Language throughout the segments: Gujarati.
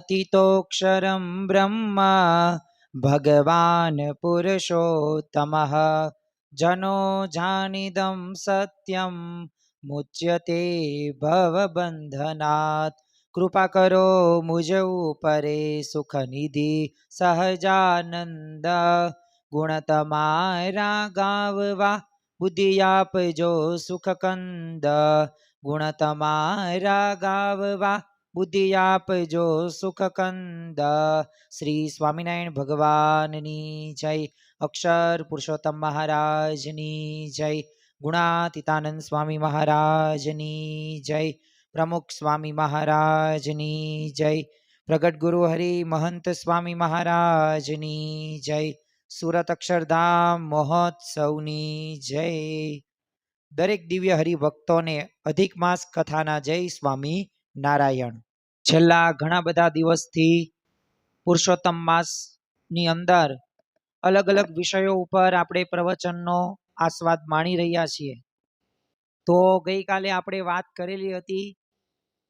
कथितोऽक्षरं ब्रह्म भगवान् पुरुषोत्तमः जनो जानिदं सत्यं मुच्यते भवबंधनात्। कृपा करो मुझ ऊपरे सुख निधि सहजानंद गुण तमारा गाववा बुद्धि आपजो सुख कंद गुण तमारा गाववा बुद्धि आपजो सुख कंद। श्री स्वामिनारायण भगवाननी जय। अक्षर पुरुषोत्तम महाराजनी जय। गुणातीतानंद स्वामी महाराजनी जय। प्रमुख स्वामी महाराजनी जय। प्रगट गुरु हरि महंत स्वामी महाराजनी जय। સુરત અક્ષરધામ મહોત્સવની જય। દરેક દિવ્ય હરિભક્તોને અધિક માસ કથાના જય સ્વામી નારાયણ। છેલ્લા ઘણા બધા દિવસથી પુરુષોત્તમ માસની અંદર અલગ અલગ વિષયો ઉપર આપણે પ્રવચનનો આસ્વાદ માણી રહ્યા છીએ। તો ગઈકાલે આપણે વાત કરેલી હતી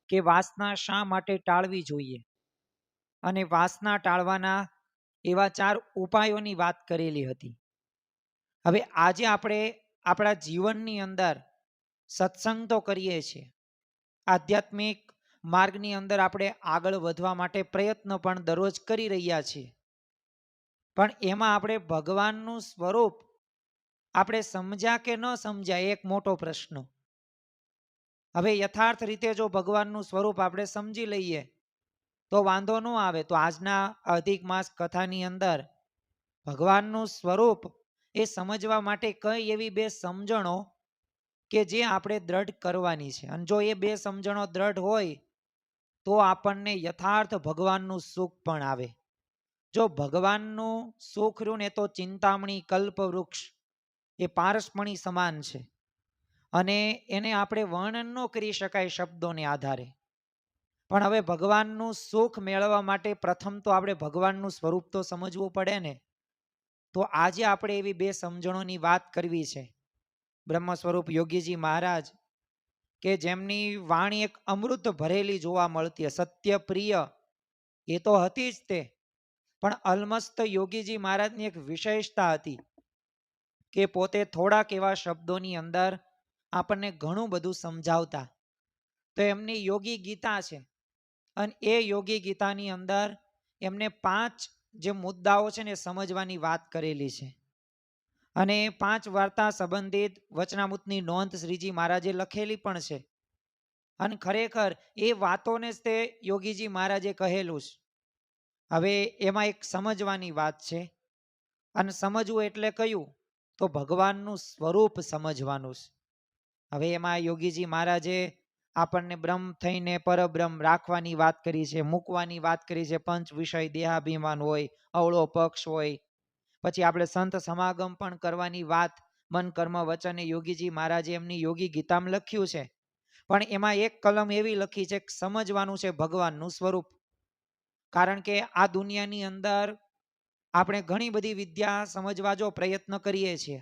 કે વાસના શા માટે ટાળવી જોઈએ અને વાસના ટાળવાના એવા 4 ઉપાયોની વાત કરેલી હતી। હવે આજે આપણે આપણા જીવનની અંદર સત્સંગ તો કરીએ છીએ, આધ્યાત્મિક માર્ગની અંદર આપણે આગળ વધવા માટે પ્રયત્ન પણ દરરોજ કરી રહ્યા છીએ, પણ એમાં આપણે ભગવાનનું સ્વરૂપ આપણે સમજ્યા કે ન સમજ્યા એક મોટો પ્રશ્ન। હવે યથાર્થ રીતે જો ભગવાનનું સ્વરૂપ આપણે સમજી લઈએ તો વાંધો ન આવે। તો આજના અધિક માસ કથાની અંદર ભગવાનનું સ્વરૂપ એ સમજવા માટે કઈ એવી 2 સમજણો કે જે આપણે દ્રઢ કરવાની છે, અને જો એ 2 સમજણો દ્રઢ હોય તો આપણને યથાર્થ ભગવાનનું સુખ પણ આવે। જો ભગવાનનું સુખ રહ્યું ને તો ચિંતામણી કલ્પવૃક્ષ એ પારસમણી સમાન છે, અને એને આપણે વર્ણન ન કરી શકાય શબ્દોને આધારે। પણ હવે ભગવાનનું સુખ મેળવવા માટે પ્રથમ તો આપણે ભગવાનનું સ્વરૂપ તો સમજવું પડે ને। તો આજે આપણે એવી 2 સમજણોની વાત કરવી છે। બ્રહ્મ સ્વરૂપ યોગીજી મહારાજ કે જેમની વાણી એક અમૃત ભરેલી જોવા મળતી, સત્ય પ્રિય એ તો હતી જ તે, પણ અલમસ્ત યોગીજી મહારાજની એક વિશેષતા હતી કે પોતે થોડાક એવા શબ્દોની અંદર આપણને ઘણું બધું સમજાવતા। તો એમની યોગી ગીતા છે, અને એ યોગી ગીતાની અંદર એમને 5 જે મુદ્દાઓ છે ને સમજવાની વાત કરેલી છે, અને 5 વાર્તા સંબંધિત વચનામૃતની નોંધ શ્રીજી મહારાજે લખેલી પણ છે, અને ખરેખર એ વાતોને જ તે યોગીજી મહારાજે કહેલું છે। હવે એમાં એક સમજવાની વાત છે, અને સમજવું એટલે કયું તો ભગવાનનું સ્વરૂપ સમજવાનું છે। હવે એમાં યોગીજી મહારાજે આપણને બ્રહ્મ થઈને પરબ્રહ્મ રાખવાની વાત કરી છે, મૂકવાની વાત કરી છે, પંચ વિષય દેહાભિમાન હોય, અવળો પક્ષ હોય, પછી આપણે સંત સમાગમ પણ કરવાની વાત મન કર્મ વચને યોગીજી મહારાજે એમની યોગી ગીતામાં લખ્યું છે। પણ એમાં એક કલમ એવી લખી છે કે સમજવાનું છે ભગવાનનું સ્વરૂપ, કારણ કે આ દુનિયાની અંદર આપણે ઘણી બધી વિદ્યા સમજવા જો પ્રયત્ન કરીએ છીએ।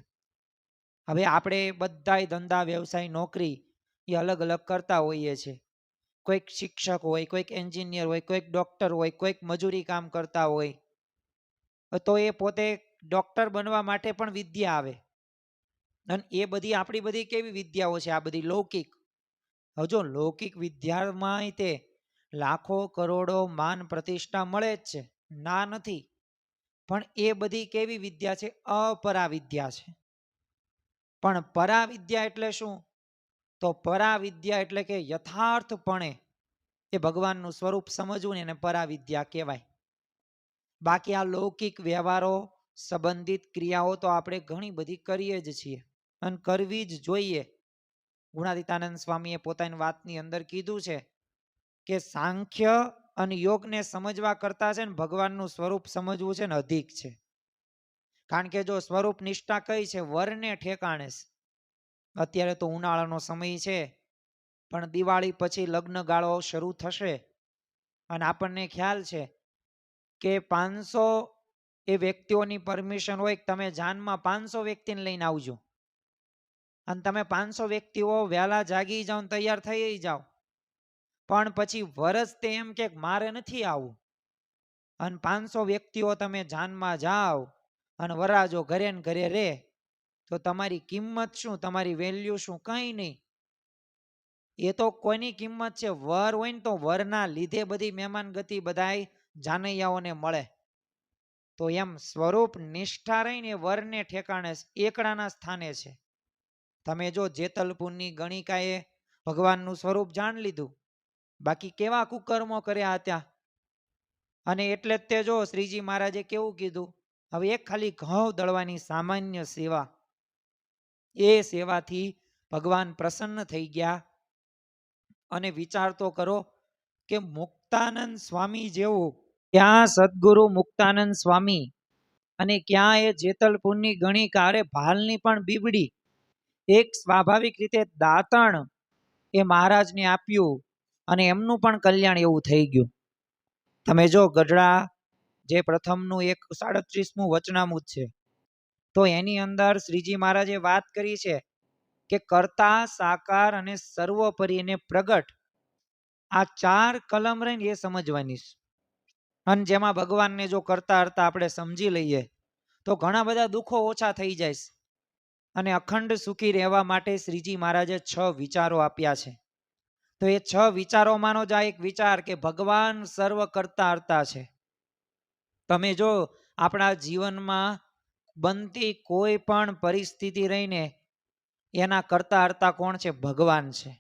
હવે આપણે બધાય ધંધા વ્યવસાય નોકરી એ અલગ અલગ કરતા હોઈએ છીએ। કોઈક શિક્ષક હોય, કોઈક એન્જિનિયર હોય, કોઈક ડોક્ટર હોય, કોઈક મજૂરી કામ કરતા હોય, તો એ પોતે ડોક્ટર બનવા માટે પણ વિદ્યા આવે, અને એ બધી આપણી બધી કેવી વિદ્યાઓ છે, આ બધી લૌકિક। હવે જો લૌકિક વિદ્યામાં તે લાખો કરોડો માન પ્રતિષ્ઠા મળે જ છે, ના નથી, પણ એ બધી કેવી વિદ્યા છે, અપરા વિદ્યા છે। પણ પરા વિદ્યા એટલે શું તો પરા વિદ્યા એટલે કે યથાર્થપણે એ ભગવાનનું સ્વરૂપ સમજવું ને એને પરા વિદ્યા કહેવાય। બાકી આ લૌકિક વ્યવહારો સંબંધિત ક્રિયાઓ તો આપણે ઘણી બધી કરીએ જ છીએ, અને કરવી જ જોઈએ। ગુણાતીતાનંદ સ્વામીએ પોતાની વાતની અંદર કીધું છે કે સાંખ્ય અને યોગને સમજવા કરતા છે ને ભગવાનનું સ્વરૂપ સમજવું છે ને અધિક છે। કારણ કે જો સ્વરૂપ નિષ્ઠા કઈ છે, વરને ઠેકાણે છે। અત્યારે તો ઉનાળાનો સમય છે, પણ દિવાળી પછી લગ્ન ગાળો શરૂ થશે, અને આપણને ખ્યાલ છે કે 500 એ વ્યક્તિઓની પરમિશન હોય કે તમે જાનમાં 500 વ્યક્તિને લઈને આવજો, અને તમે 500 વ્યક્તિઓ વહેલા જાગી જાઓ, તૈયાર થઈ જાઓ, પણ પછી વરસ તે એમ કે મારે નથી આવવું, અને 500 વ્યક્તિઓ તમે જાનમાં જાઓ અને વરાજો ઘરે ને ઘરે રે, તો તમારી કિંમત શું, તમારી વેલ્યુ શું? કંઈ નહીં. એ તો કોઈની કિંમત છે? વર હોય ને તો વરના લીધે બધી મહેમાન ગતિ બધાય જાનૈયાઓને મળે. તો એમ સ્વરૂપ નિષ્ઠા રહીને વરને ઠેકાણે એકડાના સ્થાને છે. તમે જો જેતલપુરની ગણિકાએ ભગવાનનું સ્વરૂપ જાણી લીધું, બાકી કેવા કુકર્મો કર્યા હતા. અને એટલે જ તે જો શ્રીજી મહારાજે કેવું કીધું, હવે એક ખાલી ઘઉં દળવાની સામાન્ય સેવા, એ સેવાથી ભગવાન પ્રસન્ન થઈ ગયા. અને વિચાર તો કરો કે મુક્તાનંદ સ્વામી જેવું, ક્યાં સદગુરુ મુક્તાનંદ સ્વામી અને ક્યાં એ જેતલપુરની ગણિકા, અરે ભાલની પણ બીબડી, એક સ્વાભાવિક રીતે દાતણ એ મહારાજને આપ્યું અને એમનું પણ કલ્યાણ એવું થઈ ગયું. તમે જો ગઢડા જે પ્રથમનું 137મું વચનામૃત છે, તો એની અંદર શ્રીજી મહારાજે વાત કરી છે કે કર્તા, સાકાર અને સર્વોપરી અને પ્રગટ, આ 4 કલમ રહીને એ સમજવાની છે. અને જેમાં ભગવાનને જો કરતા હરતા આપણે સમજી લઈએ તો ઘણા બધા દુઃખો ઓછા થઈ જાય. અને અખંડ સુખી રહેવા માટે શ્રીજી મહારાજે 6 વિચારો આપ્યા છે. તો એ 6 વિચારોમાંનો જ આ એક વિચાર કે ભગવાન સર્વ કરતા હરતા છે. તમે જો આપણા જીવનમાં બનતી કોઈ પણ પરિસ્થિતિ રહીને એના કરતા હરતા કોણ છે? ભગવાન છે.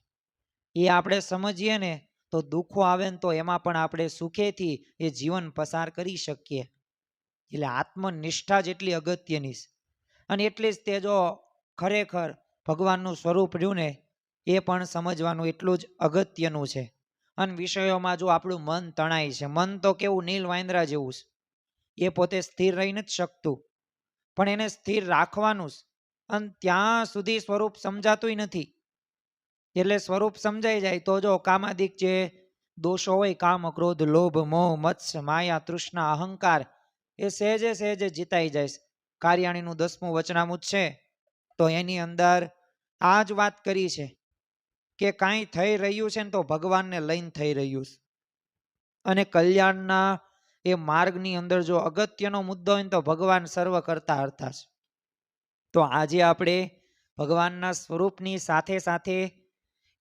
એ આપણે સમજીએ ને તો દુઃખો આવે ને તો એમાં પણ આપણે સુખેથી એ જીવન પસાર કરી શકીએ. એટલે આત્મનિષ્ઠા જેટલી અગત્યની છે. અને એટલી જ તે જો ખરેખર ભગવાનનું સ્વરૂપ રહ્યું ને એ પણ સમજવાનું એટલું જ અગત્યનું છે. અને વિષયોમાં જો આપણું મન તણાય છે, મન તો કેવું નીલ વાંદરા જેવું છે, એ પોતે સ્થિર રહી નથી શકતું, પણ એને સ્થિર રાખવાનું છે. અને ત્યાં સુધી સ્વરૂપ સમજાતું નથી. એટલે સ્વરૂપ સમજાઈ જાય તો જો કામાદિક જે દોષો હોય, કામ, ક્રોધ, લોભ, મોહ, મત્સ્ય, માયા, તૃષ્ણા, અહંકાર, એ સહેજે સહેજે જીતાઈ જાય. કાર્યાણીનું 10મું વચનામૃત છે, તો એની અંદર આ જ વાત કરી છે કે કાંઈ થઈ રહ્યું છે ને તો ભગવાનને લઈને થઈ રહ્યું છે. અને કલ્યાણના એ માર્ગની અંદર જો અગત્યનો મુદ્દો હોય ને તો ભગવાન સર્વ કરતા હરતા છે. તો આજે આપણે ભગવાનના સ્વરૂપની સાથે સાથે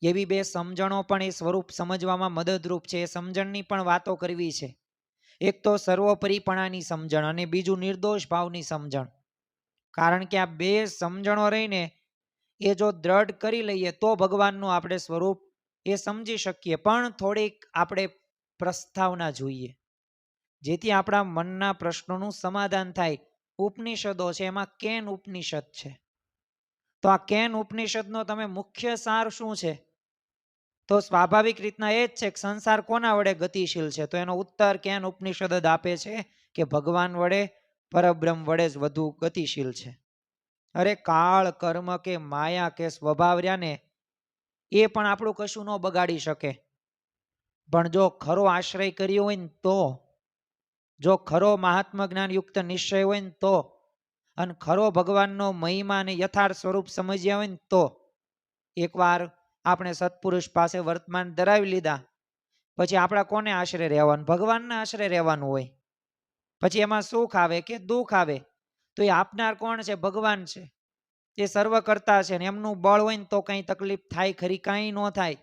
એવી 2 સમજણો પણ એ સ્વરૂપ સમજવામાં મદદરૂપ છે, એ સમજણની પણ વાતો કરવી છે. એક તો સર્વોપરીપણાની સમજણ અને બીજું નિર્દોષ ભાવની સમજણ. કારણ કે આ 2 સમજણો રહીને એ જો દ્રઢ કરી લઈએ તો ભગવાનનું આપણે સ્વરૂપ એ સમજી શકીએ. પણ થોડીક આપણે પ્રસ્તાવના જોઈએ, જેથી આપણા મનના પ્રશ્નોનું સમાધાન થાય. ઉપનિષદો છે, એમાં કેન ઉપનિષદ છે. તો આ કેન ઉપનિષદનો તમે મુખ્ય સાર શું છે? તો સ્વાભાવિક રીતના એ જ છે કે સંસાર કોના વડે ગતિશીલ છે? તો એનો ઉત્તર કેન ઉપનિષદ જ આપે છે કે ભગવાન વડે, પરબ્રહ્મ વડે જ વધુ ગતિશીલ છે. અરે કાળ, કર્મ કે માયા કે સ્વભાવ રહ્યા ને એ પણ આપણું કશું ન બગાડી શકે. પણ જો ખરો આશ્રય કર્યો હોય ને તો, જો ખરો મહાત્મા જ્ઞાન યુક્ત નિશ્ચય હોય ને તો, અને ખરો ભગવાનનો મહિમા અને યથાર્થ સ્વરૂપ સમજ્યા હોય ને તો, એકવાર આપણે સત્પુરુષ પાસે વર્તમાન ધરાવી લીધા પછી આપણા કોને આશરે રહેવાનું? ભગવાનના આશરે રહેવાનું હોય. પછી એમાં સુખ આવે કે દુઃખ આવે તો એ આપનાર કોણ છે? ભગવાન છે. એ સર્વ કરતા છે ને એમનું બળ હોય ને તો કંઈ તકલીફ થાય ખરી? કાંઈ ન થાય.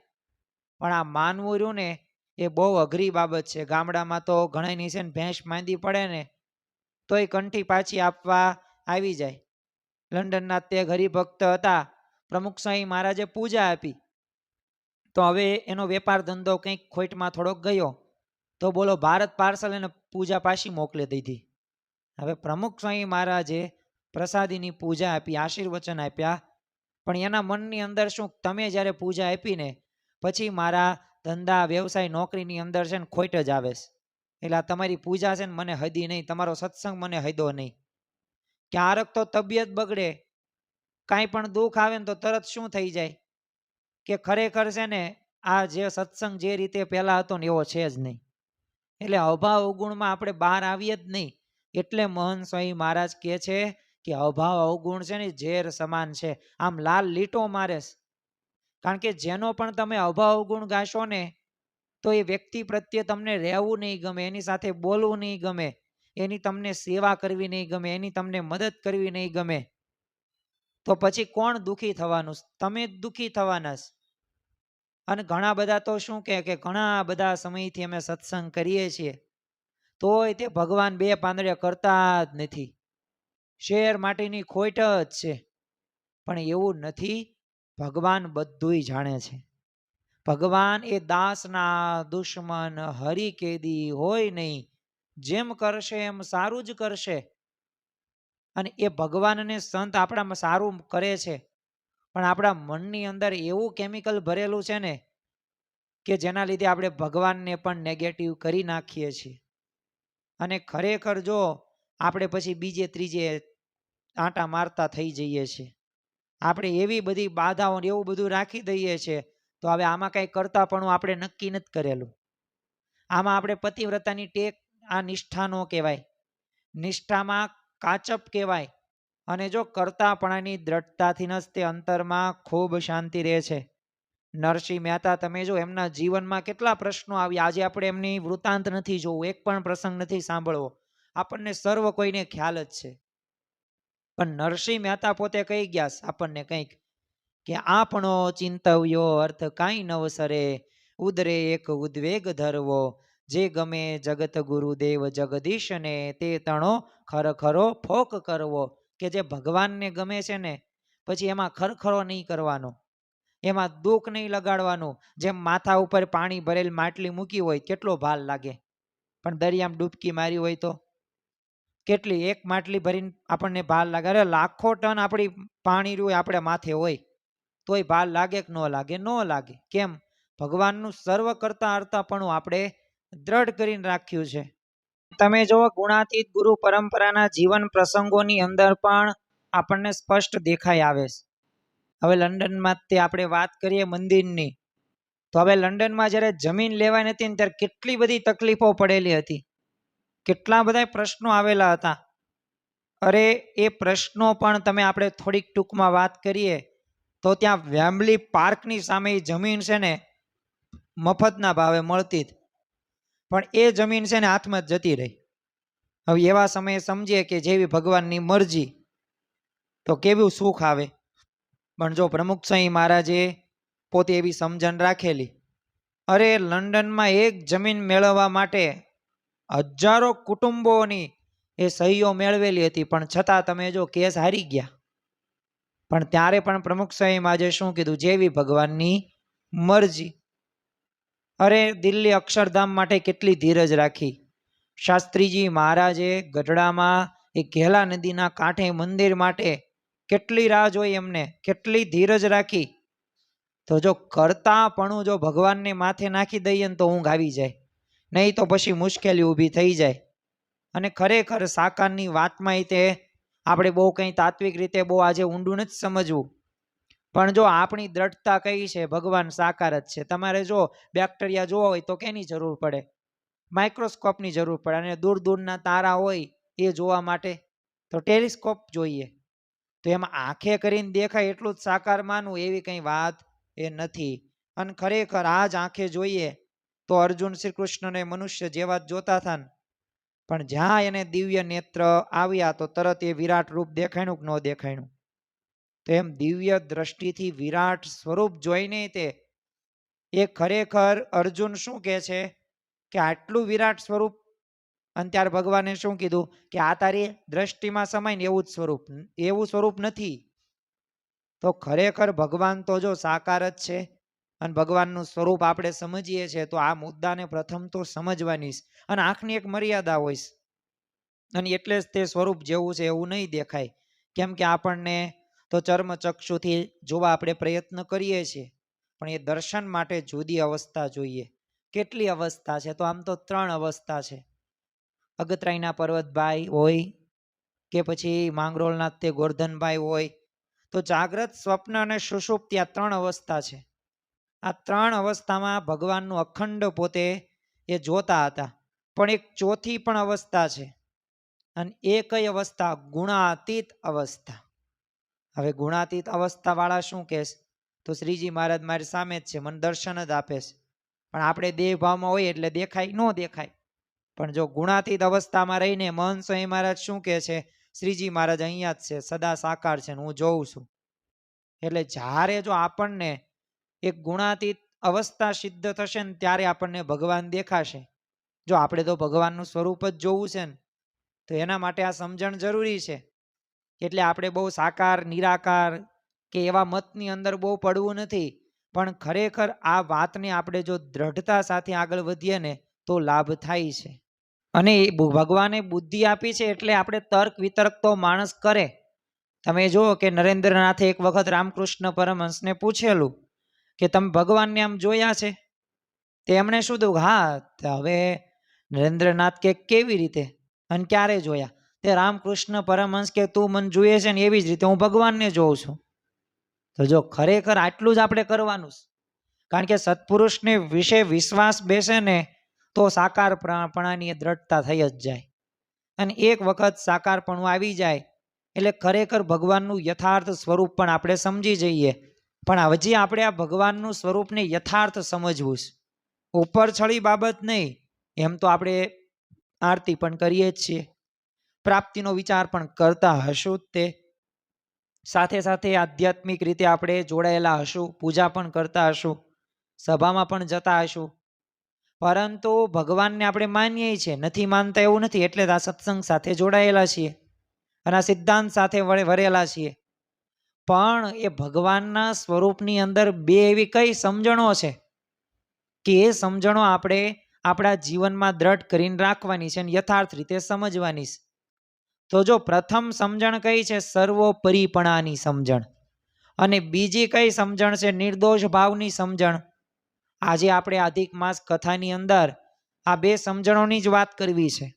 પણ આ માનવું રહ્યું ને એ બહુ અઘરી બાબત છે. ગામડામાં તો ઘણાની છે ને ભેંસ માંદી પડે ને તો એ કંઠી પાછી આપવા આવી જાય. લંડનના તે હરિભક્ત હતા, પ્રમુખ સ્વામી મહારાજે પૂજા આપી, તો હવે એનો વેપાર ધંધો કંઈક ખોટમાં થોડોક ગયો, તો બોલો ભારત પાર્સલ એને પૂજા પાછી મોકલી દીધી. હવે પ્રમુખ સ્વામી મહારાજે પ્રસાદીની પૂજા આપી, આશીર્વચન આપ્યા, પણ એના મનની અંદર શું? તમે જ્યારે પૂજા આપીને પછી મારા ધંધા, વ્યવસાય, નોકરીની અંદર છે ને ખોટ જ આવે છે. એટલે તમારી પૂજા છે ને મને હદી નહીં, તમારો સત્સંગ મને હદો નહીં. ક્યારેક તો તબિયત બગડે, કાંઈ પણ દુઃખ આવે ને તો તરત શું થઈ જાય કે ખરેખર છે ને આ જે સત્સંગ જે રીતે પહેલા હતો ને એવો છે જ નહીં. એટલે અભાવ અવગુણમાં આપણે બહાર આવીએ જ નહીં. એટલે મહંત સ્વામી મહારાજ કહે છે કે અભાવ અવગુણ છે ને ઝેર સમાન છે, આમ લાલ લીટો મારે. કારણ કે જેનો પણ તમે અભાવ અવગુણ ગાશો ને તો એ વ્યક્તિ પ્રત્યે તમને રહેવું નહીં ગમે, એની સાથે બોલવું નહીં ગમે, એની તમને સેવા કરવી નહીં ગમે, એની તમને મદદ કરવી નહીં ગમે, તો પછી કોણ દુઃખી થવાનું? તમે જ દુઃખી થવાના છે. અને ઘણા બધા તો શું કે ઘણા બધા સમયથી અમે સત્સંગ કરીએ છીએ તોય તે ભગવાન બે પાંદડે કરતા જ નથી, શેર માટેની ખોટ જ છે. પણ એવું નથી, ભગવાન બધુંય જાણે છે. ભગવાન એ દાસના દુશ્મન હરિ કેદી હોય નહીં, જેમ કરશે એમ સારું જ કરશે. અને એ ભગવાનને સંત આપણામાં સારું કરે છે, પણ આપણા મનની અંદર એવું કેમિકલ ભરેલું છે ને કે જેના લીધે આપણે ભગવાનને પણ નેગેટિવ કરી નાખીએ છીએ. અને ખરેખર જો આપણે પછી બીજે ત્રીજે આંટા મારતા થઈ જઈએ છીએ. આપણે એવી બધી બાધાઓ એવું બધું રાખી દઈએ છીએ. તો હવે આમાં કંઈ કરતા પણ આપણે નક્કી નથી કરેલું. આમાં આપણે પતિવ્રતાની ટેક આ નિષ્ઠા નો કહેવાય, નિષ્ઠામાં કાચપ કહેવાય. અને જો કરતાપણાની દ્રઢતાથી જ તે અંતરમાં ખૂબ શાંતિ રહે છે. નરસિંહ મહેતા તમે જો એમના જીવનમાં કેટલા પ્રશ્નો આવ્યા. આજે આપણે એમની વૃત્તાંત નથી જોવું, એક પણ પ્રસંગ નથી સાંભળવો, આપણને સર્વ કોઈને ખ્યાલ જ છે. પણ નરસિંહ મહેતા પોતે કહી ગયા આપણને કંઈક કે આપણો ચિંતવ્યો અર્થ કાંઈ નવસરે, ઉદરે એક ઉદ્વેગ ધરવો, જે ગમે જગત ગુરુદેવ જગદીશને તે તણો ખરખરો ફોક કરવો. કે જે ભગવાનને ગમે છે ને પછી એમાં ખરખરો નહીં કરવાનો, એમાં દુઃખ નહીં લગાડવાનું. જેમ માથા ઉપર પાણી ભરેલ માટલી મૂકી હોય કેટલો ભાર લાગે, પણ દરિયામાં ડૂબકી મારી હોય તો કેટલી, એક માટલી ભરીને આપણને ભાર લાગે. અરે લાખો ટન આપણી પાણી રહ્યું આપણે માથે હોય તોય ભાર લાગે કે ન લાગે? ન લાગે. કેમ? ભગવાનનું સર્વ કરતા હરતાપણું આપણે દ્રઢ કરીને રાખ્યું છે. તમે જો ગુણાતીત ગુરુ પરંપરાના જીવન પ્રસંગોની અંદર પણ આપણને સ્પષ્ટ દેખાઈ આવે છે. હવે લંડનમાં તે આપણે વાત કરીએ મંદિરની, તો હવે લંડનમાં જ્યારે જમીન લેવાઈ નથી ને ત્યારે કેટલી બધી તકલીફો પડેલી હતી, કેટલા બધા પ્રશ્નો આવેલા હતા. અરે એ પ્રશ્નો પણ તમે આપણે થોડીક ટૂંકમાં વાત કરીએ તો ત્યાં વેમ્બલી પાર્કની સામે જમીન છે ને મફતના ભાવે મળતી જ, પણ એ જમીન છે ને હાથમાં જ જતી રહી. હવે એવા સમયે સમજીએ કે જેવી ભગવાનની મરજી તો કેવું સુખ આવે. પણ જો પ્રમુખ સ્વામી મહારાજે પોતે એવી સમજણ રાખેલી. અરે લંડનમાં એક જમીન મેળવવા માટે હજારો કુટુંબોની એ સહીઓ મેળવેલી હતી, પણ છતાં તમે જો કેસ હારી ગયા. પણ ત્યારે પણ પ્રમુખ સ્વામી મહારાજે શું કીધું? જેવી ભગવાનની મરજી. અરે દિલ્હી અક્ષરધામ માટે કેટલી ધીરજ રાખી. શાસ્ત્રીજી મહારાજે ગઢડામાં એ ઘેલા નદીના કાંઠે મંદિર માટે કેટલી રાહ જોઈ, એમને કેટલી ધીરજ રાખી. તો જો કરતાપણું જો ભગવાનને માથે નાખી દઈએ ને તો ઊંઘ આવી જાય, નહીં તો પછી મુશ્કેલી ઊભી થઈ જાય. અને ખરેખર સાકારની વાતમાં તે આપણે બહુ કંઈ તાત્વિક રીતે બહુ આજે ઊંડું નથી સમજવું. પણ જો આપણી દ્રઢતા કઈ છે, ભગવાન સાકાર જ છે. તમારે જો બેક્ટેરિયા જોવા હોય તો કેની જરૂર પડે? માઇક્રોસ્કોપની જરૂર પડે. અને દૂર દૂરના તારા હોય એ જોવા માટે તો ટેલિસ્કોપ જોઈએ. તો એમાં આંખે કરીને દેખાય એટલું જ સાકાર માનવું એવી કંઈ વાત એ નથી. અને ખરેખર આ જ આંખે જોઈએ તો અર્જુન શ્રી કૃષ્ણને મનુષ્ય જેવા જ જોતા હતા, પણ જ્યાં એને દિવ્ય નેત્ર આવ્યા તો તરત એ વિરાટ રૂપ દેખાણું કે ન દેખાણું. તો એમ દિવ્ય દ્રષ્ટિથી વિરાટ સ્વરૂપ જોઈને તે એ ખરેખર અર્જુન શું કહે છે કે આટલું વિરાટ સ્વરૂપ. અને ત્યારે ભગવાને શું કીધું કે આ તારી દ્રષ્ટિમાં સમાય ને એવું જ સ્વરૂપ, એવું સ્વરૂપ નથી. તો ખરેખર ભગવાન તો જો સાકાર જ છે. અને ભગવાનનું સ્વરૂપ આપણે સમજીએ છીએ તો આ મુદ્દાને પ્રથમ તો સમજવાની છે. અને આંખની એક મર્યાદા હોય છે, અને એટલે જ તે સ્વરૂપ જેવું છે એવું નહીં દેખાય. કેમ કે આપણને તો ચર્મચક્ષુથી જોવા આપણે પ્રયત્ન કરીએ છીએ, પણ એ દર્શન માટે જુદી અવસ્થા જોઈએ. કેટલી અવસ્થા છે? તો આમ તો 3 અવસ્થા છે. અગતરાયના પર્વતભાઈ હોય કે પછી માંગરોળના તે ગોરધનભાઈ હોય, તો જાગ્રત, સ્વપ્ન અને સુષુપ્તિ આ 3 અવસ્થા છે. આ 3 અવસ્થામાં ભગવાનનું અખંડ પોતે એ જોતા હતા. પણ એક ચોથી પણ અવસ્થા છે, અને એ કઈ અવસ્થા? ગુણાતીત અવસ્થા. હવે ગુણાતીત અવસ્થા વાળા શું કહે? તો શ્રીજી મહારાજ મારી સામે જ છે, મને દર્શન જ આપે છે. પણ આપણે દેહ ભાવમાં હોય એટલે દેખાય ન દેખાય. પણ જો ગુણાતીત અવસ્થામાં રહીને મહંત સ્વામી મહારાજ શું કહે છે, શ્રીજી મહારાજ અહીંયા જ છે, સદા સાકાર છે, હું જોઉં છું. એટલે જ્યારે જો આપણને એક ગુણાતીત અવસ્થા સિદ્ધ થશે ને ત્યારે આપણને ભગવાન દેખાશે. જો આપણે તો ભગવાનનું સ્વરૂપ જ જોવું છે ને, તો એના માટે આ સમજણ જરૂરી છે. એટલે આપણે બહુ સાકાર નિરાકાર કે એવા મતની અંદર બહુ પડવું નથી, પણ ખરેખર આ વાતને આપણે જો દ્રઢતા સાથે આગળ વધીએ ને તો લાભ થાય છે. અને ભગવાને બુદ્ધિ આપી છે એટલે આપણે તર્ક વિતર્ક તો માણસ કરે. તમે જુઓ કે નરેન્દ્રનાથે એક વખત રામકૃષ્ણ પરમહંસને પૂછેલું કે તમે ભગવાનને આમ જોયા છે? તેમણે શું થયું, હા. હવે નરેન્દ્રનાથ કે કેવી રીતે અને ક્યારે જોયા? તે રામકૃષ્ણ પરમહંસ કે તું મને જોઈએ છે ને એવી જ રીતે હું ભગવાનને જોઉં છું. તો જો ખરેખર આટલું જ આપણે કરવાનું, કારણ કે સત્પુરુષને વિશે વિશ્વાસ બેસે ને તો સાકારપણાની દ્રઢતા થઈ જ જાય. અને એક વખત સાકારપણું આવી જાય એટલે ખરેખર ભગવાનનું યથાર્થ સ્વરૂપ પણ આપણે સમજી જઈએ. પણ હજી આપણે આ ભગવાનનું સ્વરૂપને યથાર્થ સમજવું છે, ઉપર છળી બાબત નહીં. એમ તો આપણે આરતી પણ કરીએ જ છીએ, પ્રાપ્તિનો વિચાર પણ કરતા હશું જ તે, સાથે સાથે આધ્યાત્મિક રીતે આપણે જોડાયેલા હશું, પૂજા પણ કરતા હશું, સભામાં પણ જતા હશું. પરંતુ ભગવાનને આપણે માનીએ છીએ, નથી માનતા એવું નથી. એટલે આ સત્સંગ સાથે જોડાયેલા છીએ અને આ સિદ્ધાંત સાથે વરેલા છીએ. પણ એ ભગવાનના સ્વરૂપની અંદર બે એવી કઈ સમજણો છે કે એ સમજણો આપણે આપણા જીવનમાં દ્રઢ કરીને રાખવાની છે અને યથાર્થ રીતે સમજવાની છે. તો જો પ્રથમ સમજણ કઈ છે, સર્વોપરીપણાની સમજણ. અને બીજી કઈ સમજણ છે, નિર્દોષ ભાવની સમજણ. આજે આપણે અધિક માસ કથાની અંદર આ બે સમજણોની જ વાત કરવી છે.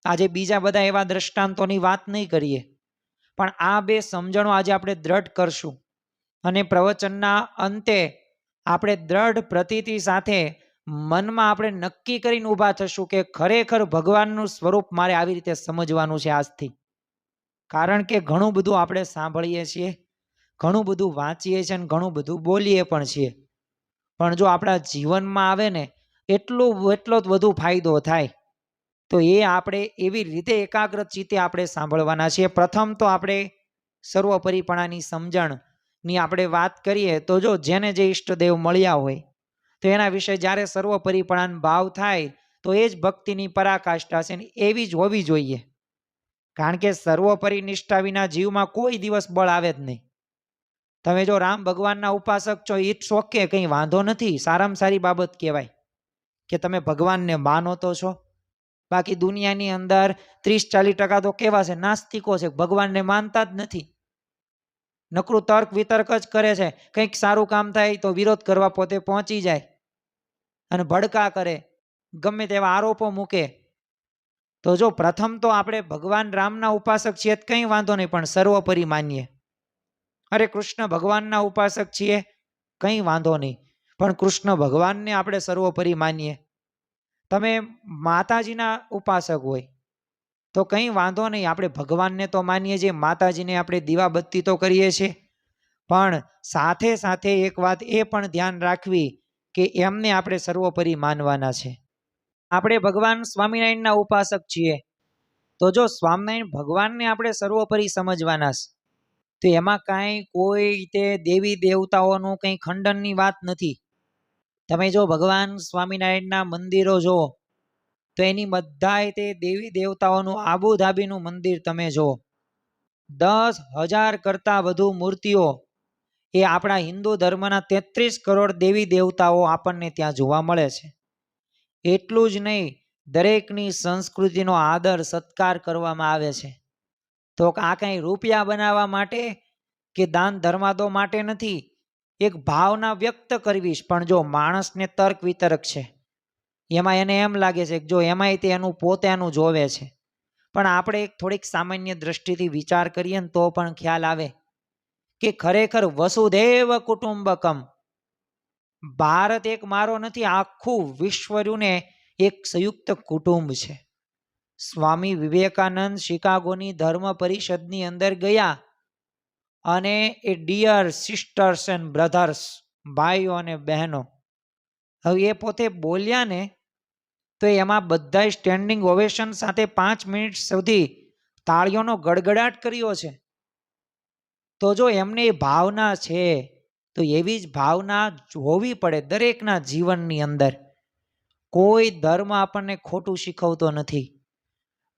આજે બીજા બધા એવા દ્રષ્ટાંતોની વાત નહીં કરીએ, પણ આ બે સમજણો આજે આપણે દ્રઢ કરશું. અને પ્રવચનના અંતે આપણે દ્રઢ પ્રતીતિ સાથે મનમાં આપણે નક્કી કરીને ઊભા થશું કે ખરેખર ભગવાનનું સ્વરૂપ મારે આવી રીતે સમજવાનું છે આજથી. કારણ કે ઘણું બધું આપણે સાંભળીએ છીએ, ઘણું બધું વાંચીએ છીએ અને ઘણું બધું બોલીએ પણ છીએ. પણ જો આપણા જીવનમાં આવે ને એટલો જ વધુ ફાયદો થાય. તો એ આપણે એવી રીતે એકાગ્ર ચિત્તે આપણે સાંભળવાના છીએ. પ્રથમ તો આપણે સર્વોપરીપણાની સમજણની આપણે વાત કરીએ તો જો જેને જે ઈષ્ટદેવ મળ્યા હોય તો એના વિશે જ્યારે સર્વોપરીપણાનો ભાવ થાય તો એ જ ભક્તિની પરાકાષ્ઠા છે, એવી જ હોવી જોઈએ. કારણ કે સર્વોપરી નિષ્ઠા વિના જીવમાં કોઈ દિવસ બળ આવે જ નહીં. તમે જો રામ ભગવાનના ઉપાસક છો, ઇટ્સ ઓકે, કંઈ વાંધો નથી, સારામાં સારી બાબત કહેવાય કે તમે ભગવાનને માનો તો છો. બાકી દુનિયાની અંદર 30-40% તો કેવા છે, નાસ્તિકો છે, ભગવાનને માનતા જ નથી. નકરું તર્ક વિતર્ક જ કરે છે. કંઈક સારું કામ થાય તો વિરોધ કરવા પોતે પહોંચી જાય અને ભડકા કરે, ગમે તેવા આરોપો મૂકે. તો જો પ્રથમ તો આપણે ભગવાન રામના ઉપાસક છીએ કંઈ વાંધો નહીં, પણ સર્વોપરી માનીએ. અરે કૃષ્ણ ભગવાનના ઉપાસક છીએ કંઈ વાંધો નહીં, પણ કૃષ્ણ ભગવાનને આપણે સર્વોપરી માનીએ. તમે માતાજીના ઉપાસક હોય તો કંઈ વાંધો નહીં, આપણે ભગવાનને તો માનીએ છીએ, માતાજીને આપણે દીવાબત્તી તો કરીએ છીએ. પણ સાથે સાથે એક વાત એ પણ ધ્યાન રાખવી કે એમને આપણે સર્વોપરી માનવાના છે. આપણે ભગવાન સ્વામિનારાયણના ઉપાસક છીએ તો જો સ્વામિનારાયણ ભગવાનને આપણે સર્વોપરી સમજવાના છે, તો એમાં કાંઈ કોઈ રીતે દેવી દેવતાઓનું કંઈ ખંડનની વાત નથી. તમે જો ભગવાન સ્વામિનારાયણના મંદિરો જુઓ તો એની બધાય તે દેવી દેવતાઓનું આબુધાબીનું મંદિર તમે જુઓ, 10,000 કરતાં વધુ મૂર્તિઓ એ આપણા હિન્દુ ધર્મના 33 કરોડ દેવી દેવતાઓ આપણને ત્યાં જોવા મળે છે. એટલું જ નહીં, દરેકની સંસ્કૃતિનો આદર સત્કાર કરવામાં આવે છે. તો આ કંઈ રૂપિયા બનાવવા માટે કે દાન ધર્માદો માટે નથી, એક ભાવના વ્યક્ત કરવી. પણ જો માણસને તર્ક વિતર્ક છે, એમાં એને એમ લાગે છે કે જો એમાંય તે એનું પોતાનું જોવે છે. પણ આપણે એક થોડીક સામાન્ય દ્રષ્ટિથી વિચાર કરીએ ને તો પણ ખ્યાલ આવે કે ખરેખર વસુધૈવ કુટુંબકમ, ભારત એક મારો નથી, આખું વિશ્વને એક સંયુક્ત કુટુંબ છે. સ્વામી વિવેકાનંદ શિકાગોની ધર્મ પરિષદની અંદર ગયા અને એ ડિયર સિસ્ટર્સ એન્ડ બ્રધર્સ, ભાઈઓ અને બહેનો, હવે એ પોતે બોલ્યા ને તો એમાં બધાય સ્ટેન્ડિંગ ઓવેશન સાથે 5 મિનિટ સુધી તાળીઓનો ગડગડાટ કર્યો છે. તો જો એમને એ ભાવના છે તો એવી જ ભાવના હોવી પડે દરેકના જીવનની અંદર. કોઈ ધર્મ આપણને ખોટું શીખવતો નથી.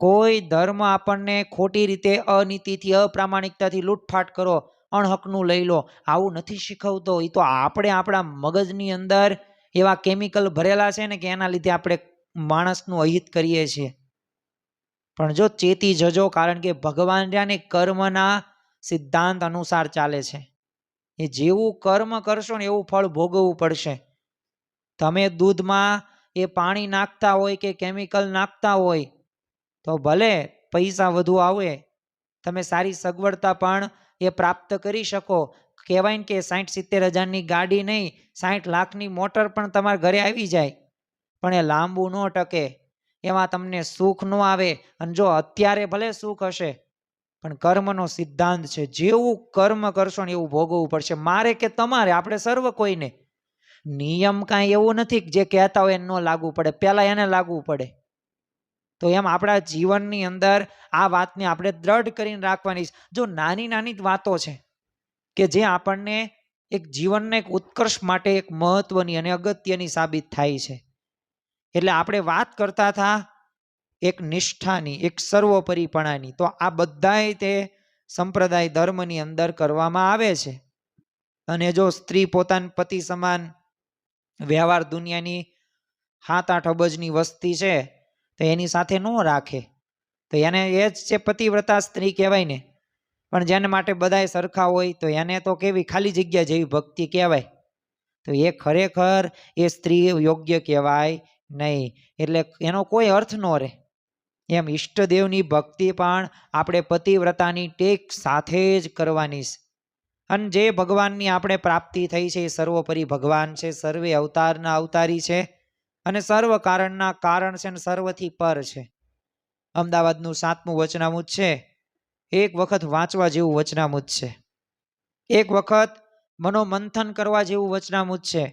કોઈ ધર્મ આપણને ખોટી રીતે અનીતિથી અપ્રામાણિકતાથી લૂંટફાટ કરો, અણહકનું લઈ લો, આવું નથી શીખવતો. એ તો આપણે આપણા મગજની અંદર એવા કેમિકલ ભરેલા છે ને કે એના લીધે આપણે માણસનું અહિત કરીએ છીએ. પણ જો ચેતી જજો, કારણ કે ભગવાન રહ્યા ને કર્મના સિદ્ધાંત અનુસાર ચાલે છે. એ જેવું કર્મ કરશો ને એવું ફળ ભોગવવું પડશે. તમે દૂધમાં એ પાણી નાખતા હોય કે કેમિકલ નાખતા હોય તો ભલે પૈસા વધુ આવે, તમે સારી સગવડતા પણ એ પ્રાપ્ત કરી શકો. કહેવાય ને કે 60-70 હજારની ગાડી નહીં, 60 લાખની મોટર પણ તમારા ઘરે આવી જાય, પણ એ લાંબુ ન ટકે. એમાં તમને સુખ ન આવે. અને જો અત્યારે ભલે સુખ હશે પણ કર્મનો સિદ્ધાંત છે, જેવું કર્મ કરશો ને એવું ભોગવવું પડશે, મારે કે તમારે, આપણે સર્વ કોઈને. નિયમ કાંઈ એવું નથી જે કહેતા હોય એને ન લાગુ પડે, પહેલા એને લાગવું પડે. તો એમ આપણા જીવનની અંદર આ વાતને આપણે દ્રઢ કરીને રાખવાની. જો નાની નાની વાતો છે કે જે આપણને એક જીવનના એક ઉત્કર્ષ માટે એક મહત્વની અને અગત્યની સાબિત થાય છે. એટલે આપણે વાત કરતા હતા એક નિષ્ઠાની, એક સર્વોપરીપણાની. તો આ બધાય તે સંપ્રદાય ધર્મની અંદર કરવામાં આવે છે. અને જો સ્ત્રી પોતાના પતિ સમાન વ્યવહાર દુનિયાની 7-8 અબજની વસ્તી છે તો એની સાથે ન રાખે તો એને એ જ છે પતિવ્રતા સ્ત્રી કહેવાય ને. પણ જેને માટે બધાય સરખા હોય તો એને તો કેવી ખાલી જગ્યા જેવી ભક્તિ કહેવાય. તો એ ખરેખર એ સ્ત્રી યોગ્ય કહેવાય નહીં. એટલે એનો કોઈ અર્થ ન રહે. એમ ઈષ્ટદેવની ભક્તિ પણ આપણે પતિવ્રતાની ટેક સાથે જ કરવાની છે. અને જે ભગવાનની આપણે પ્રાપ્તિ થઈ છે એ સર્વોપરી ભગવાન છે, સર્વે અવતારના અવતારી છે અને સર્વ કારણના કારણ છે અને સર્વથી પર છે. અમદાવાદનું 7મું વચનામૃત છે, એક વખત વાંચવા જેવું વચનામૃત છે, એક વખત મનોમંથન કરવા જેવું વચનામૃત છે.